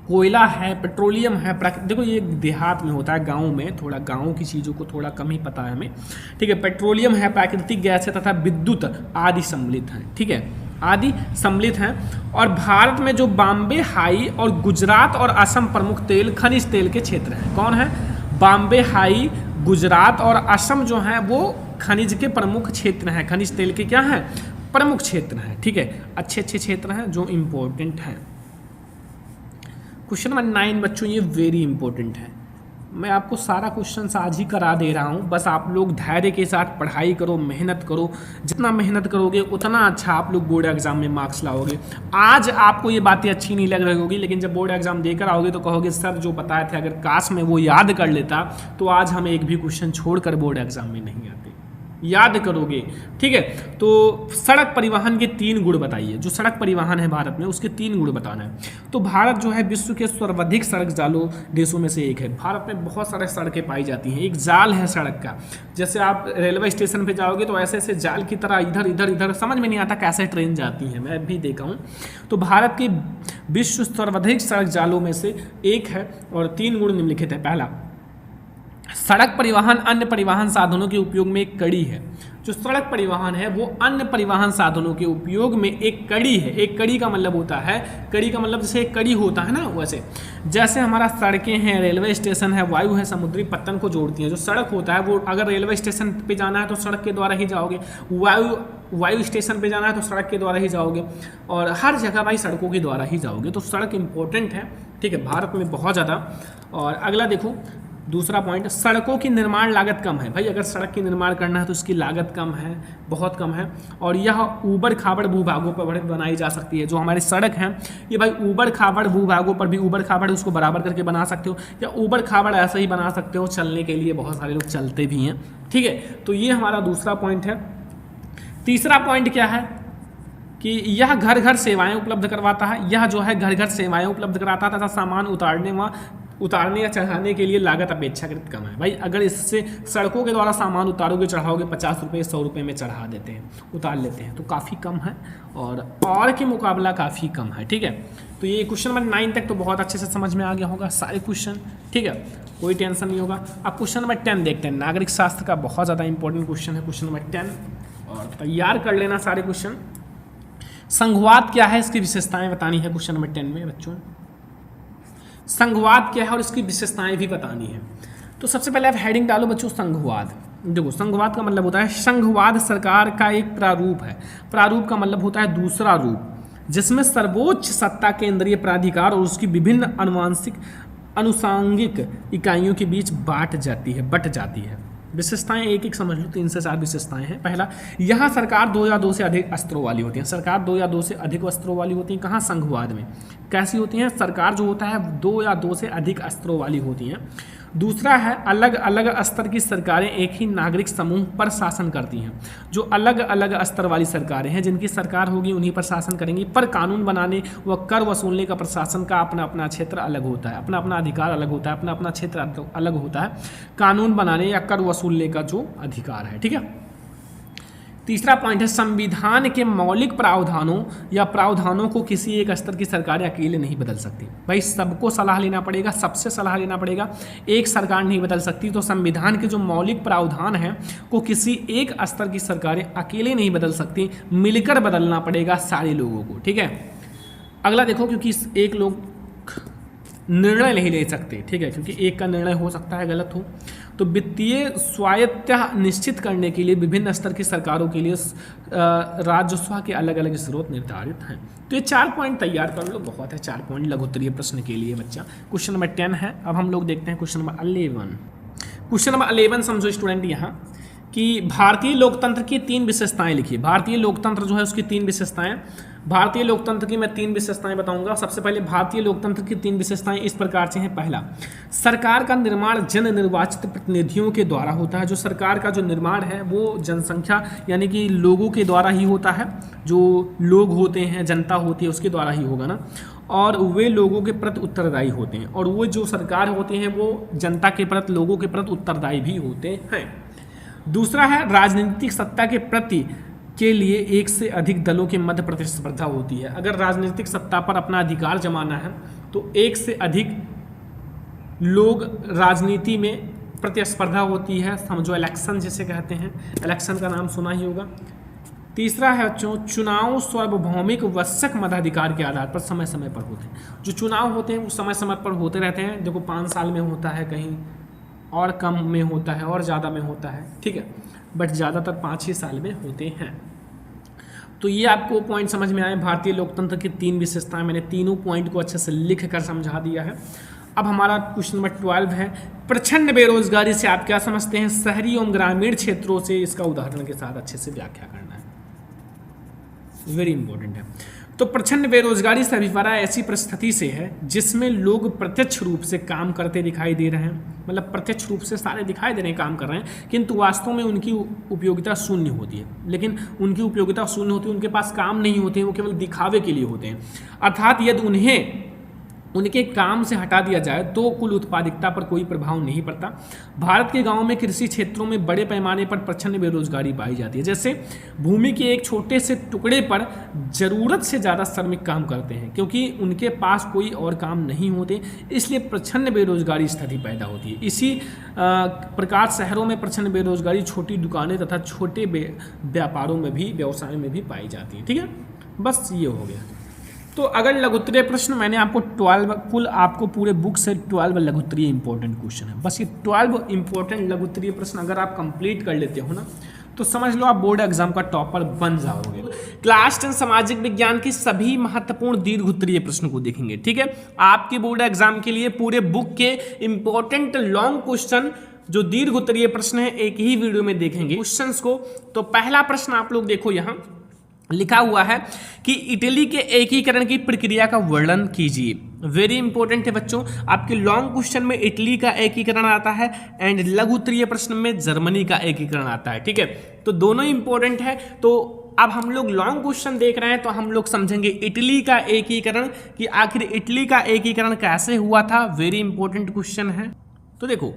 कोयला है, पेट्रोलियम है, देखो ये देहात में होता है, गाँव में थोड़ा, गाँव की चीज़ों को थोड़ा कम ही पता है हमें, ठीक है। पेट्रोलियम है, प्राकृतिक गैस है तथा विद्युत आदि सम्मिलित हैं, ठीक है, आदि सम्मिलित हैं। और भारत में जो बॉम्बे हाई और गुजरात और असम प्रमुख तेल खनिज तेल के क्षेत्र हैं। कौन है? बॉम्बे हाई, गुजरात और असम जो है वो खनिज के प्रमुख क्षेत्र हैं, खनिज तेल के क्या हैं? प्रमुख क्षेत्र हैं, ठीक है, अच्छे अच्छे क्षेत्र हैं जो इम्पोर्टेंट हैं। क्वेश्चन नंबर 9 बच्चों, ये वेरी इंपॉर्टेंट है। मैं आपको सारा क्वेश्चन आज ही करा दे रहा हूँ, बस आप लोग धैर्य के साथ पढ़ाई करो, मेहनत करो। जितना मेहनत करोगे उतना अच्छा आप लोग बोर्ड एग्जाम में मार्क्स लाओगे। आज आपको ये बातें अच्छी नहीं लग रही होगी, लेकिन जब बोर्ड एग्जाम देकर आओगे तो कहोगे सर जो बताए थे अगर काश में वो याद कर लेता तो आज हमें एक भी क्वेश्चन छोड़कर बोर्ड एग्जाम में नहीं आते। याद करोगे, ठीक है। तो सड़क परिवहन के 3 गुण बताइए। जो सड़क परिवहन है भारत में उसके 3 गुण बताना है। तो भारत जो है विश्व के सर्वाधिक सड़क जालों देशों में से एक है। भारत में बहुत सारे सड़कें पाई जाती हैं। एक जाल है सड़क का, जैसे आप रेलवे स्टेशन पे जाओगे तो ऐसे ऐसे जाल की तरह इधर इधर इधर, समझ में नहीं आता कैसे ट्रेन जाती है, मैं भी देखा हूँ। तो भारत की विश्व सर्वाधिक सड़क जालों में से एक है और 3 गुण निम्नलिखित है। पहला, सड़क परिवहन अन्य परिवहन साधनों के उपयोग में एक कड़ी है। जो सड़क परिवहन है वो अन्य परिवहन साधनों के उपयोग में एक कड़ी है। एक कड़ी का मतलब होता है, कड़ी का मतलब जैसे एक कड़ी होता है ना, वैसे जैसे हमारा सड़कें हैं, रेलवे स्टेशन है, वायु है, समुद्री पत्तन को जोड़ती हैं। जो सड़क होता है वो अगर रेलवे स्टेशन पे जाना है तो सड़क के द्वारा ही जाओगे, वायु स्टेशन पे जाना है तो सड़क के द्वारा ही जाओगे, और हर जगह भाई सड़कों के द्वारा ही जाओगे। तो सड़क इंपॉर्टेंट है, ठीक है, भारत में बहुत ज़्यादा। और अगला देखो, दूसरा पॉइंट, सड़कों की निर्माण लागत कम है। भाई अगर सड़क की निर्माण करना है तो इसकी लागत कम है, बहुत कम है, और यह ऊबड़ खाबड़ भूभागों पर बनाई जा सकती है। जो हमारी सड़क है ये भाई ऊबड़ खाबड़ भूभागों पर भी, ऊबड़ खाबड़ उसको बराबर करके बना सकते हो, या ऊबड़ खाबड़ ऐसा ही बना सकते हो, चलने के लिए बहुत सारे लोग चलते भी हैं, ठीक है। तो ये हमारा दूसरा पॉइंट है। तीसरा पॉइंट क्या है कि यह घर घर सेवाएं उपलब्ध करवाता है। यह जो है घर घर सेवाएं उपलब्ध कराता है तथा सामान उतारने या चढ़ाने के लिए लागत अपेक्षाकृत कम है। भाई अगर इससे सड़कों के द्वारा सामान उतारोगे, चढ़ाओगे, 50 रुपये 100 रुपये में चढ़ा देते हैं, उतार लेते हैं, तो काफ़ी कम है और के मुकाबला काफ़ी कम है, ठीक है। तो ये क्वेश्चन नंबर 9 तक तो बहुत अच्छे से समझ में आ गया होगा सारे क्वेश्चन, ठीक है, कोई टेंशन नहीं होगा। अब क्वेश्चन नंबर 10 देखते हैं। नागरिक शास्त्र का बहुत ज़्यादा इंपॉर्टेंट क्वेश्चन है क्वेश्चन नंबर 10, और तैयार कर लेना सारे क्वेश्चन। संघवाद क्या है, इसकी विशेषताएं बतानी है क्वेश्चन नंबर 10 में बच्चों। संघवाद क्या है और इसकी विशेषताएं भी बतानी है। तो सबसे पहले आप हेडिंग डालो बच्चों, संघवाद। देखो संघवाद का मतलब होता है, संघवाद सरकार का एक प्रारूप है। प्रारूप का मतलब होता है दूसरा रूप, जिसमें सर्वोच्च सत्ता केंद्रीय प्राधिकार और उसकी विभिन्न अनुषांगिक इकाइयों के बीच बट जाती है। विशेषताएं एक एक समझ लो, 3 से 4 विशेषताएं हैं। पहला, यहाँ सरकार 2 या 2 से अधिक अस्त्रों वाली होती है। सरकार 2 या 2 से अधिक अस्त्रों वाली होती है। कहाँ? संघवाद में। कैसी होती हैं? सरकार जो होता है 2 या 2 से अधिक अस्त्रों वाली होती हैं। दूसरा है, अलग अलग स्तर की सरकारें एक ही नागरिक समूह पर शासन करती हैं। जो अलग अलग स्तर वाली सरकारें हैं, जिनकी सरकार होगी उन्हीं पर शासन करेंगी, पर कानून बनाने व कर वसूलने का प्रशासन का अपना अपना क्षेत्र अलग होता है, अपना अपना अधिकार अलग होता है, अपना अपना क्षेत्र अलग होता है, कानून बनाने या कर वसूलने का जो अधिकार है, ठीक है। तीसरा पॉइंट है, संविधान के मौलिक प्रावधानों या प्रावधानों को किसी एक स्तर की सरकारें अकेले नहीं बदल सकती। भाई सबको सलाह लेना पड़ेगा, सबसे सलाह लेना पड़ेगा, एक सरकार नहीं बदल सकती। तो संविधान के जो मौलिक प्रावधान हैं को किसी एक स्तर की सरकारें अकेले नहीं बदल सकती, मिलकर बदलना पड़ेगा सारे लोगों को, ठीक है। अगला देखो, क्योंकि एक लोग निर्णय नहीं ले सकते, ठीक है, क्योंकि एक का निर्णय हो सकता है गलत हो। तो वित्तीय स्वायत्तता निश्चित करने के लिए विभिन्न स्तर की सरकारों के लिए राजस्व के अलग अलग स्रोत निर्धारित हैं। तो ये 4 पॉइंट तैयार कर लो, बहुत है 4 पॉइंट लघुत्तरीय प्रश्न के लिए बच्चा। क्वेश्चन नंबर 10 है। अब हम लोग देखते हैं क्वेश्चन नंबर 11। क्वेश्चन नंबर 11 समझो स्टूडेंट यहाँ कि भारतीय लोकतंत्र की 3 विशेषताएं लिखिए। भारतीय लोकतंत्र जो है उसकी 3 विशेषताएं। भारतीय लोकतंत्र की मैं 3 विशेषताएं बताऊंगा। सबसे पहले भारतीय लोकतंत्र की 3 विशेषताएं इस प्रकार से हैं। पहला, सरकार का निर्माण जन निर्वाचित प्रतिनिधियों के द्वारा होता है। जो सरकार का जो निर्माण है वो जनसंख्या यानी कि लोगों के द्वारा ही होता है। जो लोग होते हैं, जनता होती है, उसके द्वारा ही होगा ना, और वे लोगों के प्रति उत्तरदायी होते हैं, और वो जो सरकार होते हैं वो जनता के प्रति, लोगों के प्रति उत्तरदायी भी होते हैं। दूसरा है, राजनीतिक सत्ता के प्रति के लिए एक से अधिक दलों के मध्य प्रतिस्पर्धा होती है। अगर राजनीतिक सत्ता पर अपना अधिकार जमाना है तो एक से अधिक लोग राजनीति में प्रतिस्पर्धा होती है, समझो इलेक्शन जिसे कहते हैं, इलेक्शन का नाम सुना ही होगा। तीसरा है बच्चों, चुनाव सार्वभौमिक वश्यक मताधिकार के आधार पर समय समय पर होते हैं। जो चुनाव होते हैं वो समय समय पर होते रहते हैं। देखो 5 साल में होता है, कहीं और कम में होता है और ज़्यादा में होता है, ठीक है, बट ज़्यादातर 5 ही साल में होते हैं। तो ये आपको पॉइंट समझ में आए। भारतीय लोकतंत्र की 3 विशेषताएं, मैंने तीनों पॉइंट को अच्छे से लिख कर समझा दिया है। अब हमारा क्वेश्चन नंबर 12 है, प्रचंड बेरोजगारी से आप क्या समझते हैं? शहरी एवं ग्रामीण क्षेत्रों से इसका उदाहरण के साथ अच्छे से व्याख्या करना है, वेरी इंपॉर्टेंट है। तो प्रचंड बेरोजगारी से अभिप्राय ऐसी परिस्थिति से है जिसमें लोग प्रत्यक्ष रूप से काम करते दिखाई दे रहे हैं, मतलब प्रत्यक्ष रूप से सारे दिखाई दे रहे हैं, काम कर रहे हैं, किंतु वास्तव में उनकी उपयोगिता शून्य होती है। लेकिन उनकी उपयोगिता शून्य होती है, उनके पास काम नहीं होते हैं, वो केवल दिखावे के लिए होते हैं। अर्थात यदि उन्हें उनके काम से हटा दिया जाए तो कुल उत्पादकता पर कोई प्रभाव नहीं पड़ता। भारत के गांवों में कृषि क्षेत्रों में बड़े पैमाने पर प्रचंड बेरोजगारी पाई जाती है। जैसे भूमि के एक छोटे से टुकड़े पर जरूरत से ज़्यादा श्रमिक काम करते हैं क्योंकि उनके पास कोई और काम नहीं होते, इसलिए प्रचंड बेरोजगारी स्थिति पैदा होती है। इसी प्रकार शहरों में प्रचंड बेरोजगारी छोटी दुकानें तथा छोटे व्यापारों में भी, व्यवसाय में भी पाई जाती है। ठीक है, बस ये हो गया। तो अगर लघुत्तरीय प्रश्न, मैंने आपको 12 कुल आपको पूरे बुक से 12 लघुत्तरीय इंपॉर्टेंट क्वेश्चन है। बस ये 12 इंपॉर्टेंट लघुत्तरीय प्रश्न अगर आप कंप्लीट कर लेते हो ना, तो समझ लो आप बोर्ड एग्जाम का टॉपर बन जाओगे। क्लास 10 सामाजिक विज्ञान की सभी महत्वपूर्ण दीर्घोत्तरीय प्रश्न को देखेंगे। ठीक है, आपके बोर्ड एग्जाम के लिए पूरे बुक के इंपॉर्टेंट लॉन्ग क्वेश्चन जो दीर्घोत्तरीय प्रश्न है एक ही वीडियो में देखेंगे क्वेश्चंस को। तो पहला प्रश्न आप लोग देखो, यहाँ लिखा हुआ है कि इटली के एकीकरण की प्रक्रिया का वर्णन कीजिए। वेरी इंपॉर्टेंट है बच्चों, आपके लॉन्ग क्वेश्चन में इटली का एकीकरण आता है एंड लघु उत्तरीय प्रश्न में जर्मनी का एकीकरण आता है। ठीक है, तो दोनों इंपॉर्टेंट है। तो अब हम लोग लॉन्ग क्वेश्चन देख रहे हैं तो हम लोग समझेंगे इटली का एकीकरण, कि आखिर इटली का एकीकरण कैसे हुआ था। वेरी इंपॉर्टेंट क्वेश्चन है। तो देखो,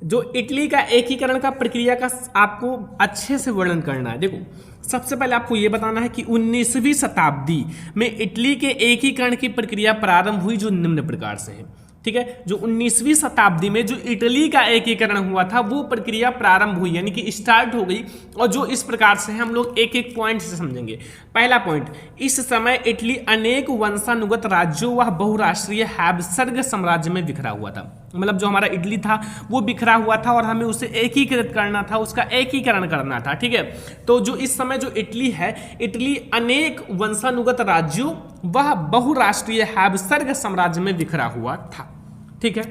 जो इटली का एकीकरण का प्रक्रिया का आपको अच्छे से वर्णन करना है। देखो, सबसे पहले आपको यह बताना है कि 19वीं शताब्दी में इटली के एकीकरण की प्रक्रिया प्रारंभ हुई जो निम्न प्रकार से है। ठीक है, जो 19वीं शताब्दी में जो इटली का एकीकरण हुआ था वो प्रक्रिया प्रारंभ हुई, यानी कि स्टार्ट हो गई। और जो इस प्रकार से है, हम लोग एक एक पॉइंट से समझेंगे। पहला पॉइंट, इस समय इटली अनेक वंशानुगत राज्यों व बहुराष्ट्रीय हैबसबर्ग साम्राज्य में बिखरा हुआ था। मतलब जो हमारा इटली था वो बिखरा हुआ था और हमें उसे एकीकृत करना था, उसका एकीकरण करना था। ठीक है, तो जो इस समय जो इटली है, इटली अनेक वंशानुगत राज्यों व बहुराष्ट्रीय हैबसबर्ग साम्राज्य में बिखरा हुआ था। ठीक है,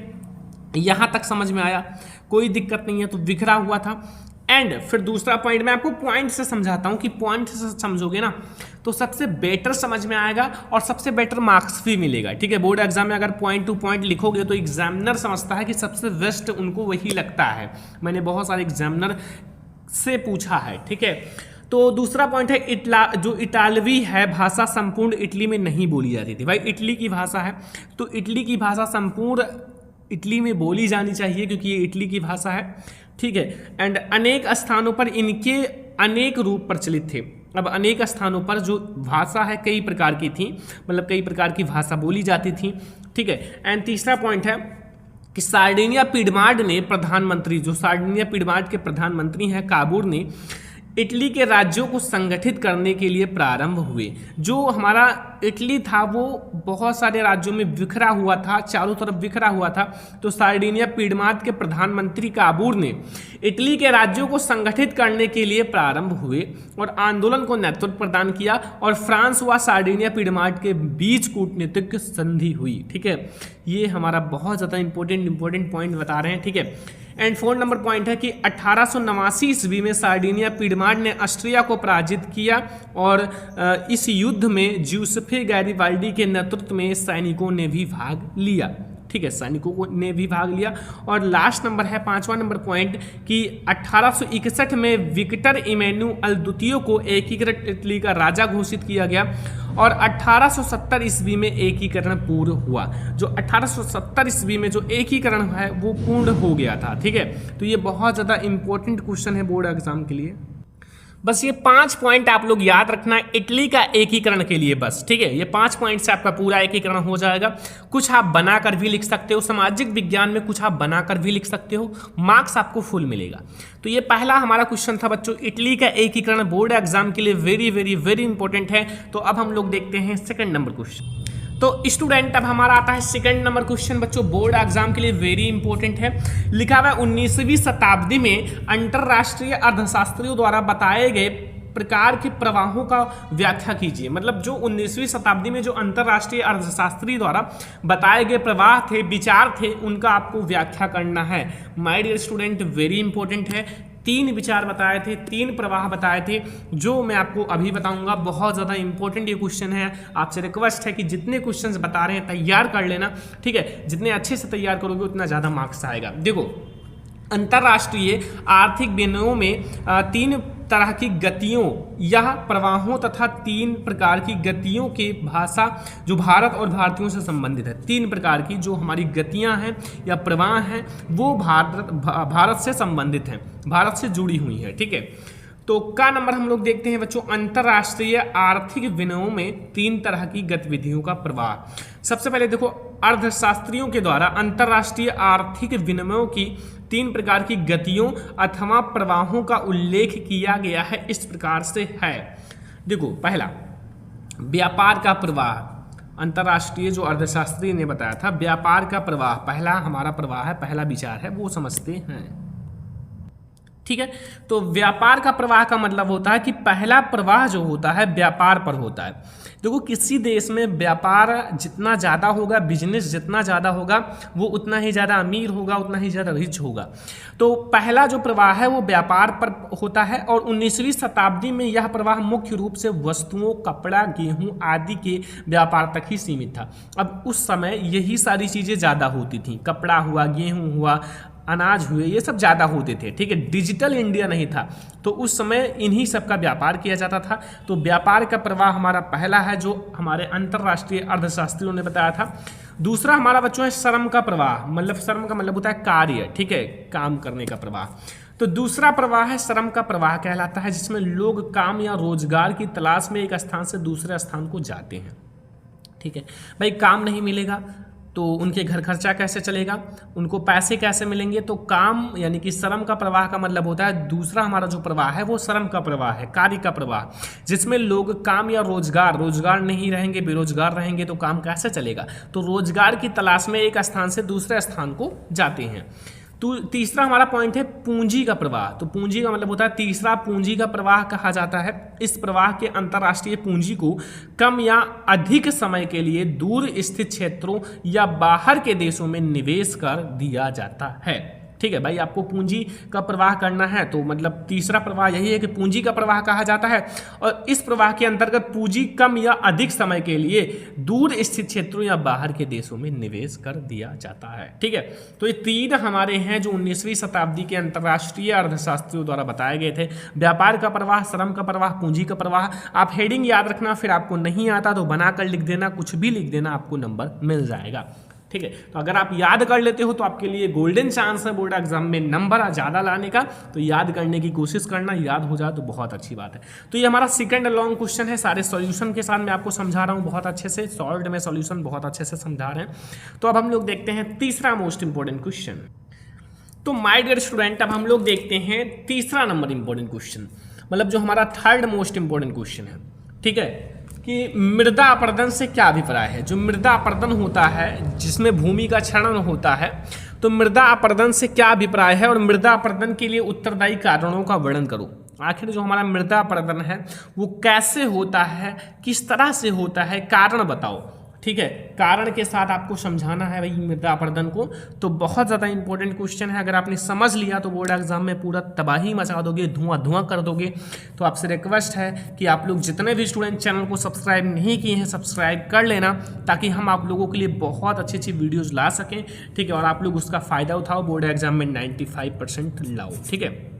यहां तक समझ में आया, कोई दिक्कत नहीं है। तो बिखरा हुआ था। एंड फिर दूसरा पॉइंट मैं आपको पॉइंट से समझाता हूं कि पॉइंट से समझोगे ना तो सबसे बेटर समझ में आएगा और सबसे बेटर मार्क्स भी मिलेगा। ठीक है, बोर्ड एग्जाम में अगर पॉइंट टू पॉइंट लिखोगे तो एग्जामिनर समझता है कि सबसे बेस्ट उनको वही लगता है। मैंने बहुत सारे एग्जामिनर से पूछा है। ठीक है, तो दूसरा पॉइंट है जो इटालवी है भाषा संपूर्ण इटली में नहीं बोली जाती थी। भाई इटली की भाषा है तो इटली की भाषा संपूर्ण इटली में बोली जानी चाहिए क्योंकि ये इटली की भाषा है। ठीक है, एंड अनेक स्थानों पर इनके अनेक रूप प्रचलित थे। अब अनेक स्थानों पर जो भाषा है कई प्रकार की थी, मतलब कई प्रकार की भाषा बोली जाती थी। ठीक है, एंड तीसरा पॉइंट है कि सार्डिनिया पिडमार्ड ने प्रधानमंत्री, जो सार्डिनिया पिडमार्ड के प्रधानमंत्री हैं काबूर ने इटली के राज्यों को संगठित करने के लिए प्रारंभ हुए। जो हमारा इटली था वो बहुत सारे राज्यों में बिखरा हुआ था, चारों तरफ बिखरा हुआ था। तो सार्डिनिया पिडमार्ड के प्रधानमंत्री काबूर ने इटली के राज्यों को संगठित करने के लिए प्रारंभ हुए और आंदोलन को नेतृत्व प्रदान किया और फ्रांस व सार्डिनिया पिडमार्ड के बीच कूटनीतिक संधि हुई। ठीक है, ये हमारा बहुत ज़्यादा इंपॉर्टेंट पॉइंट बता रहे हैं। ठीक है, एंड 4 नंबर पॉइंट है कि 1889 ईस्वी में सार्डिनिया पिडमार्ड ने ऑस्ट्रिया को पराजित किया और इस युद्ध में ज्यूसेफे गैरिबाल्डी के नेतृत्व में सैनिकों ने भी भाग लिया। ठीक है, सैनिकों ने भी भाग लिया। और लास्ट नंबर है 5वां नंबर पॉइंट कि 1861 में विक्टर इमैनुअल द्वितीय को एकीकृत इटली का राजा घोषित किया गया और 1870 ईस्वी में एकीकरण पूर्ण हुआ। जो 1870 ईस्वी में जो एकीकरण है वो पूर्ण हो गया था। ठीक है, तो ये बहुत ज़्यादा इंपॉर्टेंट क्वेश्चन है बोर्ड एग्जाम के लिए। बस ये 5 पॉइंट आप लोग याद रखना इटली का एकीकरण के लिए बस, ठीक है। ये 5 पॉइंट से आपका पूरा एकीकरण हो जाएगा। कुछ आप बनाकर भी लिख सकते हो, सामाजिक विज्ञान में कुछ आप बनाकर भी लिख सकते हो, मार्क्स आपको फुल मिलेगा। तो ये पहला हमारा क्वेश्चन था बच्चों, इटली का एकीकरण बोर्ड एग्जाम के लिए वेरी वेरी वेरी इंपॉर्टेंट है। तो अब हम लोग देखते हैं सेकंड नंबर क्वेश्चन। तो स्टूडेंट अब हमारा आता है सेकंड नंबर क्वेश्चन बच्चों, बोर्ड एग्जाम के लिए वेरी इंपॉर्टेंट है। लिखा हुआ है 19वीं शताब्दी में अंतरराष्ट्रीय अर्थशास्त्रियों द्वारा बताए गए प्रकार के प्रवाहों का व्याख्या कीजिए। मतलब जो 19वीं शताब्दी में जो अंतरराष्ट्रीय अर्थशास्त्री द्वारा बताए गए प्रवाह थे, विचार थे, उनका आपको व्याख्या करना है। My dear student very important है। 3 विचार बताए थे, 3 प्रवाह बताए थे, जो मैं आपको अभी बताऊंगा। बहुत ज़्यादा इंपॉर्टेंट ये क्वेश्चन है। आपसे रिक्वेस्ट है कि जितने क्वेश्चंस बता रहे हैं तैयार कर लेना, ठीक है। जितने अच्छे से तैयार करोगे उतना ज़्यादा मार्क्स आएगा। देखो, अंतरराष्ट्रीय आर्थिक विनिमयों में 3 तरह की गतियों या प्रवाहों तथा 3 प्रकार की गतियों की भाषा जो भारत और भारतीयों से संबंधित है। 3 प्रकार की जो हमारी गतियां हैं या प्रवाह हैं वो भारत से संबंधित हैं, भारत से जुड़ी हुई है, ठीक है। तो का नंबर हम लोग देखते हैं बच्चों, अंतरराष्ट्रीय आर्थिक विनिमयों में 3 तरह की गतिविधियों का प्रवाह। सबसे पहले देखो, अर्थशास्त्रियों के द्वारा अंतरराष्ट्रीय आर्थिक विनिमयों की 3 प्रकार की गतियों अथवा प्रवाहों का उल्लेख किया गया है, इस प्रकार से है। देखो, पहला व्यापार का प्रवाह, अंतरराष्ट्रीय जो अर्थशास्त्री ने बताया था, व्यापार का प्रवाह पहला हमारा प्रवाह है, पहला विचार है, वो समझते हैं, ठीक है। तो व्यापार का प्रवाह का मतलब होता है कि पहला प्रवाह जो होता है व्यापार पर होता है। देखो, किसी देश में व्यापार जितना ज़्यादा होगा, बिजनेस जितना ज़्यादा होगा, वो उतना ही ज़्यादा अमीर होगा, उतना ही ज़्यादा रिच होगा। तो पहला जो प्रवाह है वो व्यापार पर होता है और 19वीं शताब्दी में यह प्रवाह मुख्य रूप से वस्तुओं, कपड़ा, गेहूँ आदि के व्यापार तक ही सीमित था। अब उस समय यही सारी चीज़ें ज़्यादा होती थी, कपड़ा हुआ, गेहूँ हुआ, अनाज हुए, ये सब ज़्यादा होते थे, ठीक है। डिजिटल इंडिया नहीं था, तो उस समय इन्हीं सब का व्यापार किया जाता था। तो व्यापार का प्रवाह हमारा पहला है, जो हमारे अंतरराष्ट्रीय अर्थशास्त्रियों ने बताया था। दूसरा हमारा बच्चों है श्रम का प्रवाह, मतलब श्रम का मतलब होता है कार्य, ठीक है, काम करने का प्रवाह। तो दूसरा प्रवाह है श्रम का प्रवाह कहलाता है, जिसमें लोग काम या रोजगार की तलाश में एक स्थान से दूसरे स्थान को जाते हैं, ठीक है। भाई काम नहीं मिलेगा तो उनके घर खर्चा कैसे चलेगा, उनको पैसे कैसे मिलेंगे, तो काम यानी कि श्रम का प्रवाह का मतलब होता है। दूसरा हमारा जो प्रवाह है वो श्रम का प्रवाह है, कार्य का प्रवाह, जिसमें लोग काम या रोजगार नहीं रहेंगे, बेरोजगार रहेंगे तो काम कैसे चलेगा, तो रोजगार की तलाश में एक स्थान से दूसरे स्थान को जाते हैं। तो तीसरा हमारा पॉइंट है पूंजी का प्रवाह। तो पूंजी का मतलब होता है, तीसरा पूंजी का प्रवाह कहा जाता है। इस प्रवाह के अंतर्राष्ट्रीय पूंजी को कम या अधिक समय के लिए दूर स्थित क्षेत्रों या बाहर के देशों में निवेश कर दिया जाता है, ठीक है। भाई आपको पूंजी का प्रवाह करना है तो मतलब तीसरा प्रवाह यही है कि पूंजी का प्रवाह कहा जाता है। और इस प्रवाह के अंतर्गत पूंजी कम या अधिक समय के लिए दूर स्थित क्षेत्रों या बाहर के देशों में निवेश कर दिया जाता है, ठीक है। तो ये 3 हमारे हैं जो 19वीं शताब्दी के अंतर्राष्ट्रीय अर्थशास्त्रियों द्वारा बताए गए थे। व्यापार का प्रवाह, श्रम का प्रवाह, पूंजी का प्रवाह। आप हेडिंग याद रखना, फिर आपको नहीं आता तो बनाकर लिख देना, कुछ भी लिख देना, आपको नंबर मिल जाएगा, ठीक है। तो अगर आप याद कर लेते हो तो आपके लिए गोल्डन चांस है बोर्ड एग्जाम में नंबर ज़्यादा लाने का। तो याद करने की कोशिश करना, याद हो जाए तो बहुत अच्छी बात है। तो ये हमारा सेकंड लॉन्ग क्वेश्चन है, सारे सॉल्यूशन के साथ मैं आपको समझा रहा हूँ बहुत अच्छे से, सॉल्व में सॉल्यूशन बहुत अच्छे से समझा रहे हैं। तो अब हम लोग देखते हैं तीसरा मोस्ट इंपॉर्टेंट क्वेश्चन। तो माय डियर स्टूडेंट, अब हम लोग देखते हैं तीसरा नंबर इंपॉर्टेंट क्वेश्चन, मतलब जो हमारा थर्ड मोस्ट इंपॉर्टेंट क्वेश्चन है, ठीक है, कि मृदा अपरदन से क्या अभिप्राय है। जो मृदा अपरदन होता है, जिसमें भूमि का क्षरण होता है, तो मृदा अपरदन से क्या अभिप्राय है और मृदा अपरदन के लिए उत्तरदायी कारणों का वर्णन करो। आखिर जो हमारा मृदा अपरदन है वो कैसे होता है, किस तरह से होता है, कारण बताओ, ठीक है। कारण के साथ आपको समझाना है भाई मृदा अपरदन को। तो बहुत ज़्यादा इंपॉर्टेंट क्वेश्चन है, अगर आपने समझ लिया तो बोर्ड एग्जाम में पूरा तबाही मचा दोगे, धुआं कर दोगे। तो आपसे रिक्वेस्ट है कि आप लोग जितने भी स्टूडेंट चैनल को सब्सक्राइब नहीं किए हैं सब्सक्राइब कर लेना, ताकि हम आप लोगों के लिए बहुत अच्छी वीडियोज़ ला सकें, ठीक है, और आप लोग उसका फ़ायदा उठाओ, बोर्ड एग्जाम में 95% लाओ, ठीक है।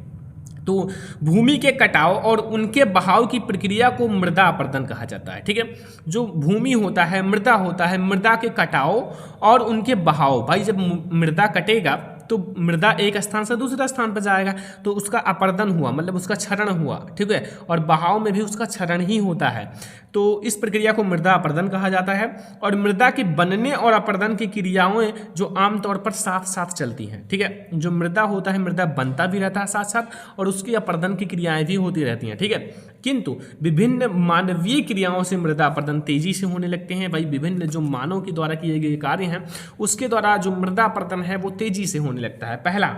तो भूमि के कटाव और उनके बहाव की प्रक्रिया को मृदा अपरदन कहा जाता है, ठीक है। जो भूमि होता है, मृदा होता है, मृदा के कटाव और उनके बहाव, भाई जब मृदा कटेगा तो मृदा एक स्थान से दूसरे स्थान पर जाएगा, तो उसका अपर्दन हुआ, मतलब उसका क्षरण हुआ, ठीक है। और बहाव में भी उसका क्षरण ही होता है, तो इस प्रक्रिया को मृदा अपर्दन कहा जाता है। और मृदा के बनने और अपर्दन की क्रियाएं जो आमतौर पर साथ साथ चलती हैं, ठीक है। जो मृदा होता है, मृदा बनता भी रहता है साथ साथ, और उसकी अपर्दन की क्रियाएं भी होती रहती हैं, ठीक है। किंतु विभिन्न मानवीय क्रियाओं से मृदा अपर्दन तेजी से होने लगते हैं। भाई विभिन्न जो मानव के द्वारा किए गए कार्य हैं उसके द्वारा जो मृदा अपर्दन है वो तेजी से होने लगता है। पहला,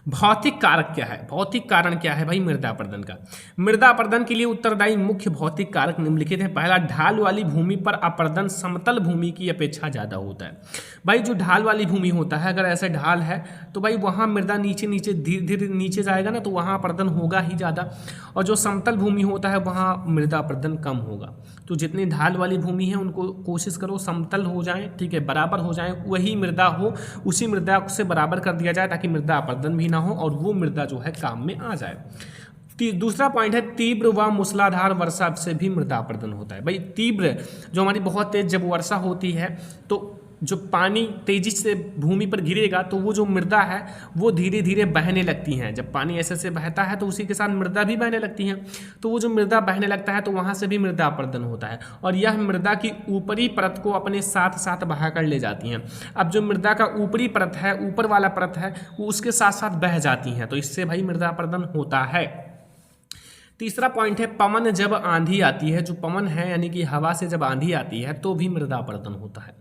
भौतिक कारक क्या है? भौतिक कारण क्या है भाई मृदा अपर्दन का? मृदा अपर्दन के लिए उत्तरदायी मुख्य भौतिक कारक निम्नलिखित है। पहला, ढाल वाली भूमि पर अपर्दन समतल भूमि की अपेक्षा ज़्यादा होता है। भाई जो ढाल वाली भूमि होता है, अगर ऐसे ढाल है तो भाई वहाँ मृदा नीचे नीचे धीरे धीरे नीचे जाएगा ना, तो वहाँ अपर्दन होगा ही ज़्यादा। और जो समतल भूमि होता है वहाँ मृदा अपर्दन कम होगा। तो जितनी ढाल वाली भूमि है उनको कोशिश करो समतल हो जाए, ठीक है, बराबर हो जाए, वही मृदा हो, उसी मृदा से बराबर कर दिया जाए ताकि मृदा अपर्दन भी ना हो और वो मृदा जो है काम में आ जाए। दूसरा पॉइंट है, तीव्र व मूसलाधार वर्षा से भी मृदा अपर्दन होता है। भाई तीव्र, जो हमारी बहुत तेज जब वर्षा होती है तो जो पानी तेजी से भूमि पर गिरेगा तो वो जो मृदा है वो धीरे धीरे बहने लगती हैं। जब पानी ऐसे से बहता है तो उसी के साथ मृदा भी बहने लगती हैं, तो वो जो मृदा बहने लगता है तो वहाँ से भी मृदा अपर्दन होता है और यह मृदा की ऊपरी परत को अपने साथ साथ बहाकर ले जाती हैं। अब जो मृदा का ऊपरी परत है, ऊपर वाला परत है, वो उसके साथ साथ बह जाती हैं, तो इससे भाई मृदा अपर्दन होता है। तीसरा पॉइंट है, पवन जब आंधी आती है, जो पवन है यानी कि हवा से जब आंधी आती है तो भी मृदा अपर्दन होता है।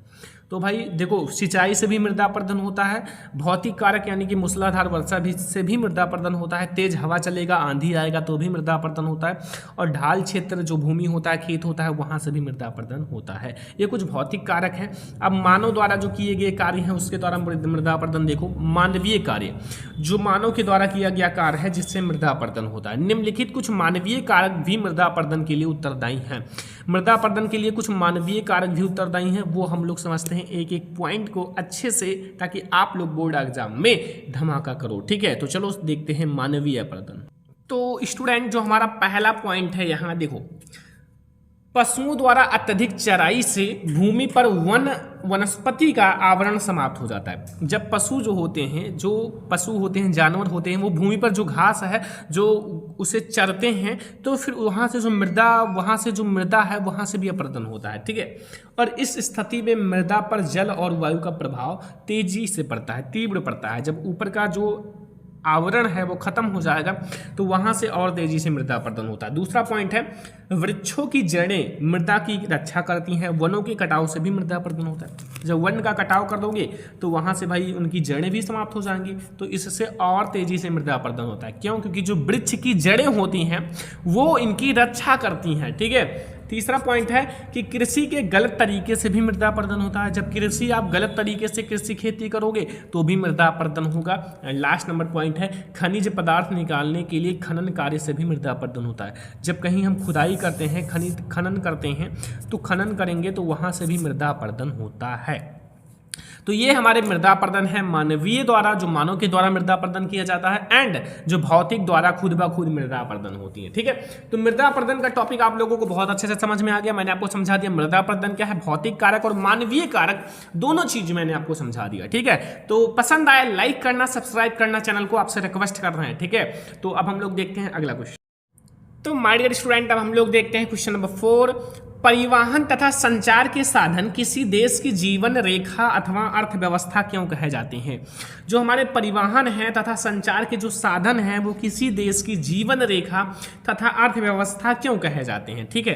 तो भाई देखो, सिंचाई से भी मृदा अपर्दन होता है, भौतिक कारक यानी कि मूसलाधार वर्षा भी से भी मृदा अपर्दन होता है, तेज हवा चलेगा, आंधी आएगा तो भी मृदा अपर्दन होता है, और ढाल क्षेत्र जो भूमि होता है, खेत होता है, वहाँ से भी मृदा अपर्दन होता है। ये कुछ भौतिक कारक हैं। अब मानव द्वारा जो किए गए कार्य हैं उसके द्वारा मृदा अपर्दन देखो। मानवीय कार्य, जो मानव के द्वारा किया गया कार्य है जिससे मृदा अपर्दन होता है। निम्नलिखित कुछ मानवीय कारक भी मृदा अपर्दन के लिए उत्तरदायी हैं। मृदा अपर्दन के लिए कुछ मानवीय कारक भी उत्तरदायी हैं, वो हम लोग समझते हैं एक एक पॉइंट को अच्छे से, ताकि आप लोग बोर्ड एग्जाम में धमाका करो, ठीक है। तो चलो देखते हैं मानवीय अपर्दन। तो स्टूडेंट, जो हमारा पहला पॉइंट है यहाँ देखो, पशुओं द्वारा अत्यधिक चराई से भूमि पर वनस्पति का आवरण समाप्त हो जाता है। जब पशु जो होते हैं, जानवर होते हैं, वो भूमि पर जो घास है जो उसे चरते हैं, तो फिर वहाँ से जो मृदा है वहाँ से भी अपर्दन होता है, ठीक है। और इस स्थिति में मृदा पर जल और वायु का प्रभाव तेजी से पड़ता है, तीव्र पड़ता है। जब ऊपर का जो आवरण है वो खत्म हो जाएगा तो वहां से और तेजी से मृदा अपर्दन होता है। दूसरा पॉइंट है, वृक्षों की जड़ें मृदा की रक्षा करती हैं, वनों के कटाव से भी मृदा अपर्दन होता है। जब वन का कटाव कर दोगे तो वहां से भाई उनकी जड़ें भी समाप्त हो जाएंगी, तो इससे और तेजी से मृदा अपर्दन होता है। क्यों? क्योंकि जो वृक्ष की जड़ें होती हैं वो इनकी रक्षा करती हैं, ठीक है। तीसरा पॉइंट है कि कृषि के गलत तरीके से भी मृदा अपर्दन होता है। जब कृषि आप गलत तरीके से कृषि खेती करोगे तो भी मृदा अपर्दन होगा। लास्ट नंबर पॉइंट है, खनिज पदार्थ निकालने के लिए खनन कार्य से भी मृदा अपर्दन होता है। जब कहीं हम खुदाई करते हैं, खनन करते हैं, तो खनन करेंगे तो वहाँ से भी मृदा अपर्दन होता है। तो ये हमारे मृदा अपर्दन है मानवीय द्वारा, जो मानव के द्वारा मृदा अपर्दन किया जाता है, एंड जो भौतिक द्वारा खुद ब खुद मृदा अपर्दन होती है, ठीक है। तो मृदा अपर्दन का टॉपिक आप लोगों को बहुत अच्छे से समझ में आ गया। मैंने आपको समझा दिया मृदा अपर्दन क्या है, भौतिक कारक और मानवीय कारक, दोनों चीज मैंने आपको समझा दिया, ठीक है। तो पसंद आए लाइक करना, सब्सक्राइब करना, चैनल को आपसे रिक्वेस्ट कर रहे हैं, ठीक है। तो अब हम लोग देखते हैं अगला क्वेश्चन। तो माय डियर स्टूडेंट, अब हम लोग देखते हैं क्वेश्चन नंबर 4। परिवहन तथा संचार के साधन किसी देश की जीवन रेखा अथवा अर्थव्यवस्था क्यों कहे जाते हैं? जो हमारे परिवहन है तथा संचार के जो साधन हैं वो किसी देश की जीवन रेखा तथा अर्थव्यवस्था क्यों कहे जाते हैं, ठीक है।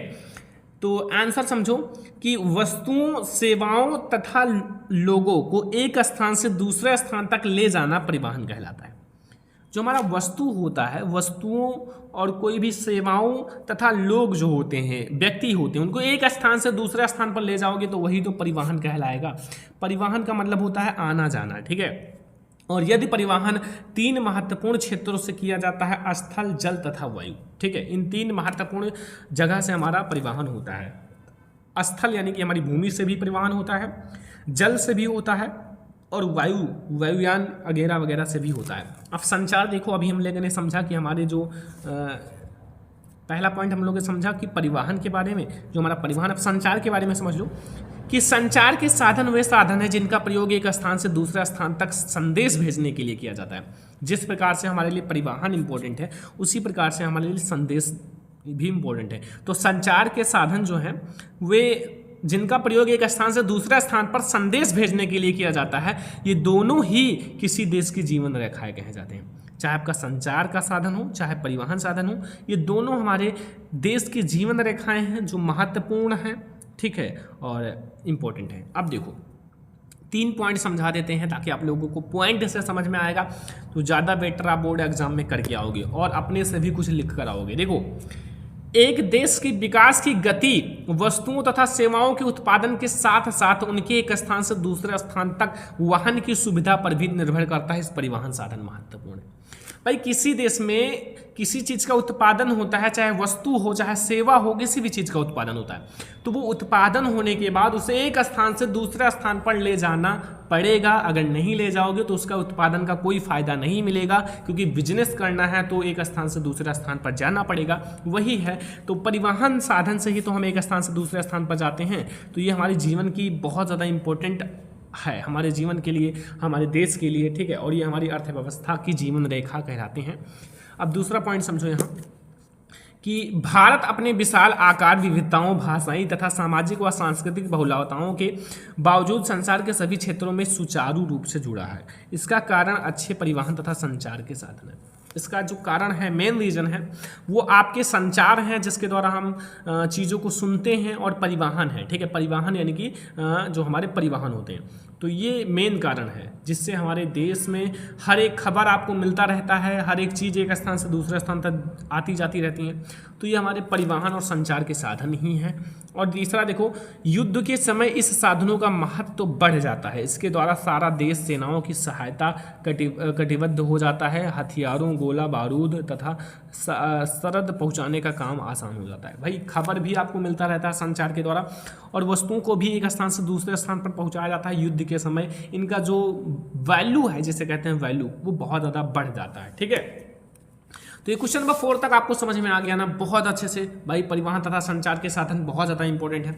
तो आंसर समझो कि वस्तुओं, सेवाओं तथा लोगों को एक स्थान से दूसरे स्थान तक ले जाना परिवहन कहलाता है। जो हमारा वस्तु होता है, वस्तुओं और कोई भी सेवाओं तथा लोग जो होते हैं, व्यक्ति होते हैं, उनको एक स्थान से दूसरे स्थान पर ले जाओगे तो वही तो परिवहन कहलाएगा। परिवहन का मतलब होता है आना जाना, ठीक है। और यदि परिवहन 3 महत्वपूर्ण क्षेत्रों से किया जाता है, स्थल, जल तथा वायु, ठीक है। इन 3 महत्वपूर्ण जगह से हमारा परिवहन होता है। स्थल यानी कि हमारी भूमि से भी परिवहन होता है, जल से भी होता है, और वायुयान वगैरह वगैरह से भी होता है। अब संचार देखो, अभी हम लोगों ने समझा कि हमारे जो पहला पॉइंट हम लोगों ने समझा कि परिवहन के बारे में, जो हमारा परिवहन, अब संचार के बारे में समझ लो कि संचार के साधन वे साधन है जिनका प्रयोग एक स्थान से दूसरे स्थान तक संदेश भेजने के लिए किया जाता है। जिस प्रकार से हमारे लिए परिवहन इंपॉर्टेंट है, उसी प्रकार से हमारे लिए संदेश भी इंपॉर्टेंट है। तो संचार के साधन जो हैं वे जिनका प्रयोग एक स्थान से दूसरे स्थान पर संदेश भेजने के लिए किया जाता है, ये दोनों ही किसी देश की जीवन रेखाएं कहे जाते हैं। चाहे आपका संचार का साधन हो, चाहे परिवहन साधन हो, ये दोनों हमारे देश की जीवन रेखाएं हैं जो महत्वपूर्ण हैं, ठीक है, और इम्पोर्टेंट है। अब देखो 3 पॉइंट समझा देते हैं ताकि आप लोगों को पॉइंट से समझ में आएगा तो ज़्यादा बेटर आप बोर्ड एग्जाम में करके आओगे और अपने से भी कुछ लिख कर आओगे। देखो, एक देश की विकास की गति वस्तुओं तथा सेवाओं के उत्पादन के साथ साथ उनके एक स्थान से दूसरे स्थान तक वहन की सुविधा पर भी निर्भर करता है। इस परिवहन साधन महत्वपूर्ण है भाई। किसी देश में किसी चीज़ का उत्पादन होता है, चाहे वस्तु हो चाहे सेवा हो, किसी भी चीज़ का उत्पादन होता है, तो वो उत्पादन होने के बाद उसे एक स्थान से दूसरे स्थान पर ले जाना पड़ेगा। अगर नहीं ले जाओगे तो उसका उत्पादन का कोई फायदा नहीं मिलेगा, क्योंकि बिजनेस करना है तो एक स्थान से दूसरे स्थान पर जाना पड़ेगा। वही है, तो परिवहन साधन से ही तो हम एक स्थान से दूसरे स्थान पर जाते हैं। तो ये हमारे जीवन की बहुत ज़्यादा इम्पोर्टेंट है, हमारे जीवन के लिए, हमारे देश के लिए, ठीक है, और ये हमारी अर्थव्यवस्था की जीवन रेखा कहलाते हैं। अब दूसरा पॉइंट समझो यहाँ कि भारत अपने विशाल आकार, विविधताओं, भाषाई तथा सामाजिक व सांस्कृतिक बहुलताओं के बावजूद संसार के सभी क्षेत्रों में सुचारू रूप से जुड़ा है। इसका कारण अच्छे परिवहन तथा संचार के साधन है। इसका जो कारण है, मेन रीज़न है, वो आपके संचार हैं जिसके द्वारा हम चीज़ों को सुनते हैं, और परिवहन है, ठीक है। परिवहन यानी कि जो हमारे परिवहन होते हैं, तो ये मेन कारण है जिससे हमारे देश में हर एक खबर आपको मिलता रहता है, हर एक चीज़ एक स्थान से दूसरे स्थान तक आती जाती रहती हैं। तो ये हमारे परिवहन और संचार के साधन ही हैं। और तीसरा देखो, युद्ध के समय इस साधनों का महत्व तो बढ़ जाता है। इसके द्वारा सारा देश सेनाओं की सहायता कटिबद्ध हो जाता है। हथियारों, गोला बारूद तथा सरद पहुंचाने का काम आसान हो जाता है। भाई खबर भी आपको मिलता रहता है संचार के द्वारा, और वस्तुओं को भी एक स्थान से दूसरे स्थान पर पहुंचाया जाता है। युद्ध के समय इनका जो वैल्यू है, जिसे कहते हैं वैल्यू, वो बहुत ज़्यादा बढ़ जाता है, ठीक है। तो ये क्वेश्चन नंबर 4 तक आपको समझ में आ गया ना बहुत अच्छे से। भाई परिवहन तथा संचार के साधन बहुत ज़्यादा इंपॉर्टेंट है।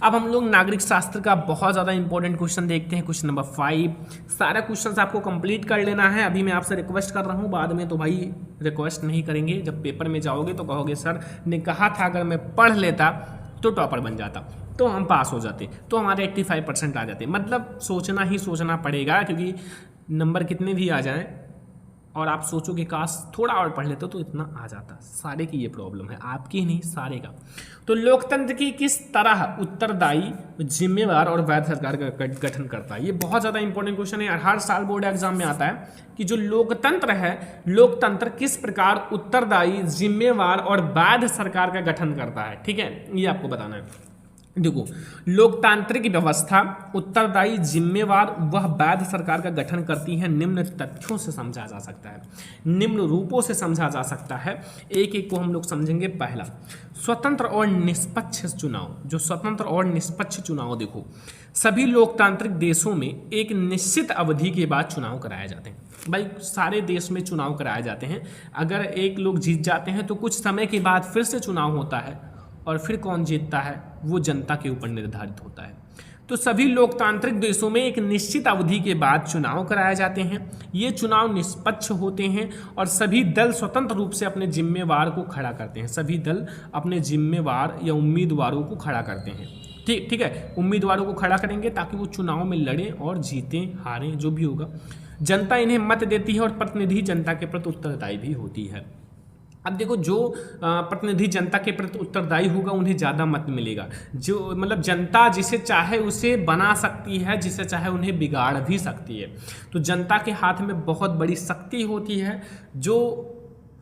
अब हम लोग नागरिक शास्त्र का बहुत ज़्यादा इंपॉर्टेंट क्वेश्चन देखते हैं, क्वेश्चन नंबर 5। सारा क्वेश्चन आपको कंप्लीट कर लेना है। अभी मैं आपसे रिक्वेस्ट कर रहा हूँ, बाद में तो भाई रिक्वेस्ट नहीं करेंगे। जब पेपर में जाओगे तो कहोगे सर ने कहा था अगर मैं पढ़ लेता तो टॉपर बन जाता, तो हम पास हो जाते, तो हमारे 85% आ जाते। मतलब सोचना ही सोचना पड़ेगा, क्योंकि नंबर कितने भी आ जाएं और आप सोचो कि काश थोड़ा और पढ़ लेते तो इतना आ जाता। सारे की ये प्रॉब्लम है, आपकी नहीं सारे का। तो लोकतंत्र की किस तरह उत्तरदायी, जिम्मेवार और वैध सरकार का गठन करता है? ये बहुत ज़्यादा इंपॉर्टेंट क्वेश्चन है, हर साल बोर्ड एग्जाम में आता है कि जो लोकतंत्र है, लोकतंत्र किस प्रकार उत्तरदायी, जिम्मेवार और वैध सरकार का गठन करता है, ठीक है, ये आपको बताना है। देखो, लोकतांत्रिक व्यवस्था उत्तरदायी, जिम्मेवार वह वैध सरकार का गठन करती है। निम्न तथ्यों से समझा जा सकता है, निम्न रूपों से समझा जा सकता है। एक एक को हम लोग समझेंगे। पहला, स्वतंत्र और निष्पक्ष चुनाव। जो स्वतंत्र और निष्पक्ष चुनाव, देखो सभी लोकतांत्रिक देशों में एक निश्चित अवधि के बाद चुनाव कराए जाते हैं। भाई सारे देश में चुनाव कराए जाते हैं। अगर एक लोग जीत जाते हैं तो कुछ समय के बाद फिर से चुनाव होता है, और फिर कौन जीतता है वो जनता के ऊपर निर्धारित होता है। तो सभी लोकतांत्रिक देशों में एक निश्चित अवधि के बाद चुनाव कराए जाते हैं। ये चुनाव निष्पक्ष होते हैं और सभी दल स्वतंत्र रूप से अपने जिम्मेवार को खड़ा करते हैं। सभी दल अपने जिम्मेवार या उम्मीदवारों को खड़ा करते हैं, ठीक है, उम्मीदवारों को खड़ा करेंगे ताकि वो चुनाव में लड़ें और जीतें हारें जो भी होगा। जनता इन्हें मत देती है और प्रतिनिधि जनता के प्रति उत्तरदायी भी होती है। अब देखो, जो प्रतिनिधि जनता के प्रति उत्तरदायी होगा उन्हें ज़्यादा मत मिलेगा। जो मतलब जनता जिसे चाहे उसे बना सकती है, जिसे चाहे उन्हें बिगाड़ भी सकती है। तो जनता के हाथ में बहुत बड़ी शक्ति होती है। जो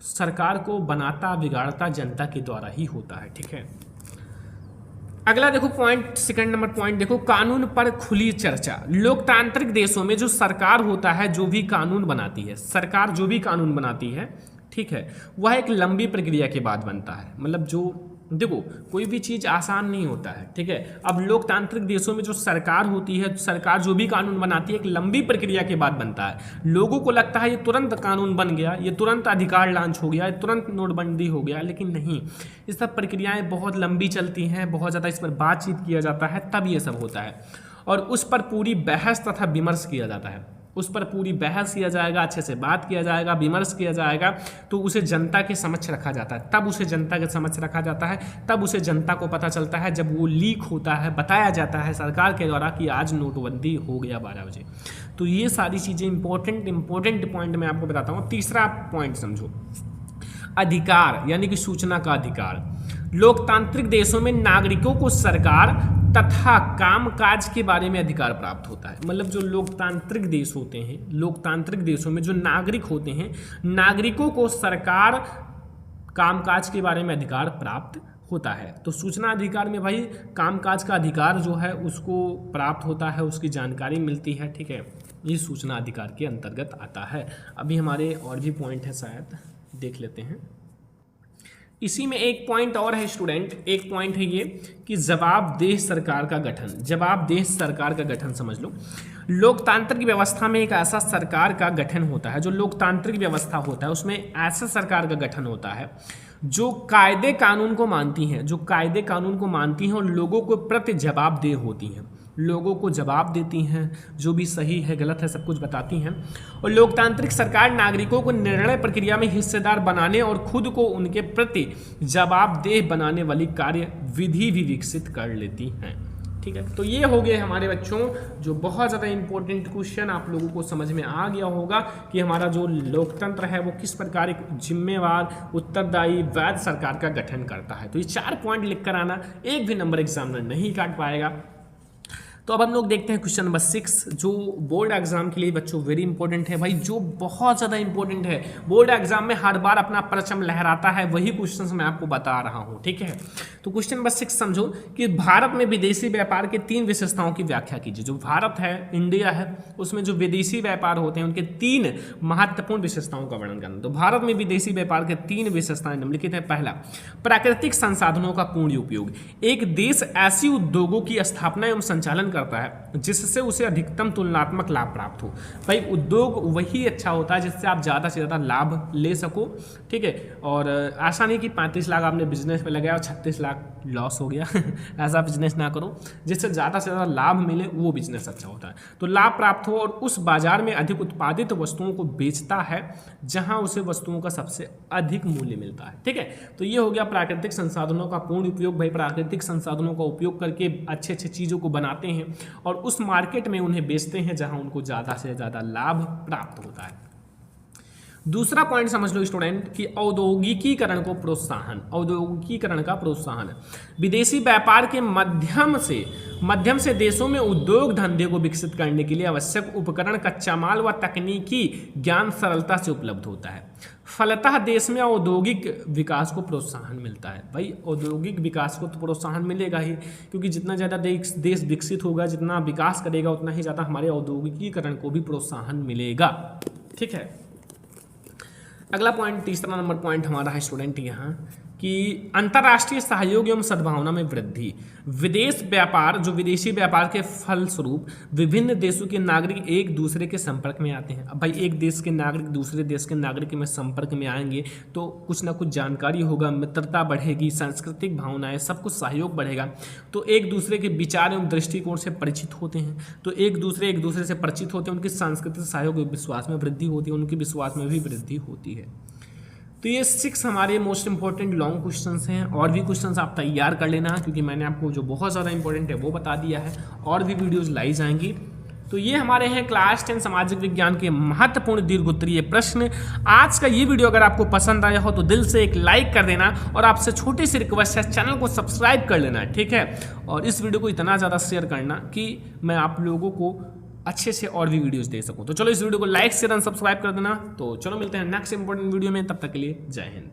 सरकार को बनाता बिगाड़ता जनता के द्वारा ही होता है, ठीक है। अगला देखो पॉइंट, सेकंड नंबर पॉइंट देखो, कानून पर खुली चर्चा। लोकतांत्रिक देशों में जो सरकार होता है, जो भी कानून बनाती है, सरकार जो भी कानून बनाती है, ठीक है, वह एक लंबी प्रक्रिया के बाद बनता है। मतलब जो देखो कोई भी चीज़ आसान नहीं होता है, ठीक है। अब लोकतांत्रिक देशों में जो सरकार होती है, सरकार जो भी कानून बनाती है एक लंबी प्रक्रिया के बाद बनता है। लोगों को लगता है ये तुरंत कानून बन गया, ये तुरंत अधिकार लॉन्च हो गया, ये तुरंत नोटबंदी हो गया, लेकिन नहीं, ये सब प्रक्रियाएँ बहुत लंबी चलती हैं, बहुत ज़्यादा इस पर बातचीत किया जाता है, तब ये सब होता है। और उस पर पूरी बहस तथा विमर्श किया जाता है, उस पर पूरी बहस किया जाएगा, अच्छे से बात किया जाएगा, विमर्श किया जाएगा, तो उसे जनता के समक्ष रखा जाता है। तब उसे जनता के समक्ष रखा जाता है, तब उसे जनता को पता चलता है, जब वो लीक होता है, बताया जाता है सरकार के द्वारा कि आज नोटबंदी हो गया 12 बजे। तो ये सारी चीज़ें इंपॉर्टेंट पॉइंट मैं आपको बताता हूँ। तीसरा पॉइंट समझो, अधिकार यानी कि सूचना का अधिकार। लोकतांत्रिक देशों में नागरिकों को सरकार तथा कामकाज के बारे में अधिकार प्राप्त होता है। मतलब जो लोकतांत्रिक देश होते हैं, लोकतांत्रिक देशों में जो नागरिक होते हैं, नागरिकों को सरकार कामकाज के बारे में अधिकार प्राप्त होता है। तो सूचना अधिकार में भाई कामकाज का अधिकार जो है उसको प्राप्त होता है, उसकी जानकारी मिलती है, ठीक है। ये सूचना अधिकार के अंतर्गत आता है। अभी हमारे और भी पॉइंट है, शायद देख लेते हैं। इसी में एक पॉइंट और है स्टूडेंट, एक पॉइंट है ये कि जवाबदेह सरकार का गठन। जवाबदेह सरकार का गठन समझ लो। लोकतांत्रिक व्यवस्था में एक ऐसा सरकार का गठन होता है, जो लोकतांत्रिक व्यवस्था होता है उसमें ऐसा सरकार का गठन होता है जो कायदे कानून को मानती हैं, जो कायदे कानून को मानती हैं और लोगों को प्रति जवाबदेह होती हैं, लोगों को जवाब देती हैं, जो भी सही है गलत है सब कुछ बताती हैं। और लोकतांत्रिक सरकार नागरिकों को निर्णय प्रक्रिया में हिस्सेदार बनाने और खुद को उनके प्रति जवाबदेह बनाने वाली कार्य विधि भी विकसित कर लेती हैं, ठीक है। तो ये हो गए हमारे बच्चों जो बहुत ज़्यादा इंपॉर्टेंट क्वेश्चन। आप लोगों को समझ में आ गया होगा कि हमारा जो लोकतंत्र है वो किस प्रकार एक जिम्मेवार, उत्तरदायी, वैध सरकार का गठन करता है। तो ये 4 पॉइंट लिख कर आना, एक भी नंबर एग्जामिनर नहीं काट पाएगा। तो अब हम लोग देखते हैं क्वेश्चन नंबर 6, जो बोर्ड एग्जाम के लिए बच्चों वेरी इंपॉर्टेंट है भाई, जो बहुत ज़्यादा इंपॉर्टेंट है। बोर्ड एग्जाम में हर बार अपना परचम लहराता है, वही क्वेश्चन मैं आपको बता रहा हूँ, ठीक है। तो क्वेश्चन नंबर 6 समझो कि भारत में विदेशी व्यापार के 3 विशेषताओं की व्याख्या कीजिए। जो भारत है, इंडिया है, उसमें जो विदेशी व्यापार होते हैं उनके 3 महत्वपूर्ण विशेषताओं का वर्णन करना। तो भारत में विदेशी व्यापार के 3 विशेषताएं निम्नलिखित है। पहला, प्राकृतिक संसाधनों का पूर्ण उपयोग। एक देश ऐसी उद्योगों की स्थापना एवं संचालन करता है जिससे उसे अधिकतम तुलनात्मक लाभ प्राप्त हो। भाई उद्योग वही अच्छा होता है जिससे आप ज़्यादा से ज़्यादा लाभ ले सको, ठीक है। और ऐसा नहीं कि 35 लाख आपने बिजनेस में लगाया और 36 लाख लॉस हो गया ऐसा बिजनेस ना करो, जिससे ज़्यादा से ज़्यादा लाभ मिले वो बिजनेस अच्छा होता है। तो लाभ प्राप्त हो और उस बाजार में अधिक उत्पादित वस्तुओं को बेचता है जहाँ उसे वस्तुओं का सबसे अधिक मूल्य मिलता है, ठीक है। तो ये हो गया प्राकृतिक संसाधनों का पूर्ण उपयोग। भाई प्राकृतिक संसाधनों का उपयोग करके अच्छे अच्छे चीज़ों को बनाते हैं और उस मार्केट में उन्हें बेचते हैं जहां उनको ज़्यादा से ज़्यादा लाभ प्राप्त होता है। दूसरा पॉइंट समझ लो स्टूडेंट कि औद्योगिकीकरण को प्रोत्साहन। औद्योगिकीकरण का प्रोत्साहन, विदेशी व्यापार के माध्यम से देशों में उद्योग धंधे को विकसित करने के लिए आवश्यक उपकरण, कच्चा माल व तकनीकी ज्ञान सरलता से उपलब्ध होता है। फलतः देश में औद्योगिक विकास को प्रोत्साहन मिलता है। भाई औद्योगिक विकास को तो प्रोत्साहन मिलेगा ही, क्योंकि जितना ज़्यादा देश विकसित होगा, जितना विकास करेगा, उतना ही ज़्यादा हमारे औद्योगिकीकरण को भी प्रोत्साहन मिलेगा, ठीक है। अगला पॉइंट, तीसरा नंबर पॉइंट हमारा है स्टूडेंट यहाँ कि अंतर्राष्ट्रीय सहयोग एवं सद्भावना में वृद्धि। विदेश व्यापार, जो विदेशी व्यापार के फलस्वरूप विभिन्न देशों के नागरिक एक दूसरे के संपर्क में आते हैं। अब भाई एक देश के नागरिक दूसरे देश के नागरिक में संपर्क में आएंगे तो कुछ ना कुछ जानकारी होगा, मित्रता बढ़ेगी, सांस्कृतिक भावनाएं, सब कुछ सहयोग बढ़ेगा। तो एक दूसरे के विचार एवं दृष्टिकोण से परिचित होते हैं, तो एक दूसरे से परिचित होते हैं, उनकी सांस्कृतिक सहयोग विश्वास में वृद्धि होती है, उनके विश्वास में भी वृद्धि होती है। तो ये 6 हमारे मोस्ट इंपॉर्टेंट लॉन्ग क्वेश्चंस हैं। और भी क्वेश्चंस आप तैयार कर लेना, क्योंकि मैंने आपको जो बहुत ज़्यादा इंपॉर्टेंट है वो बता दिया है, और भी वीडियोस लाई जाएंगी। तो ये हमारे हैं क्लास 10 सामाजिक विज्ञान के महत्वपूर्ण दीर्घोत्तरीय प्रश्न। आज का ये वीडियो अगर आपको पसंद आया हो तो दिल से एक लाइक कर देना, और आपसे छोटी सी रिक्वेस्ट है, चैनल को सब्सक्राइब कर लेना, ठीक है। और इस वीडियो को इतना ज़्यादा शेयर करना कि मैं आप लोगों को अच्छे से और भी वीडियोस दे सकूं। तो चलो इस वीडियो को लाइक शेयर एंड सब्सक्राइब कर देना। तो चलो मिलते हैं नेक्स्ट इंपॉर्टेंट वीडियो में, तब तक के लिए जय हिंद।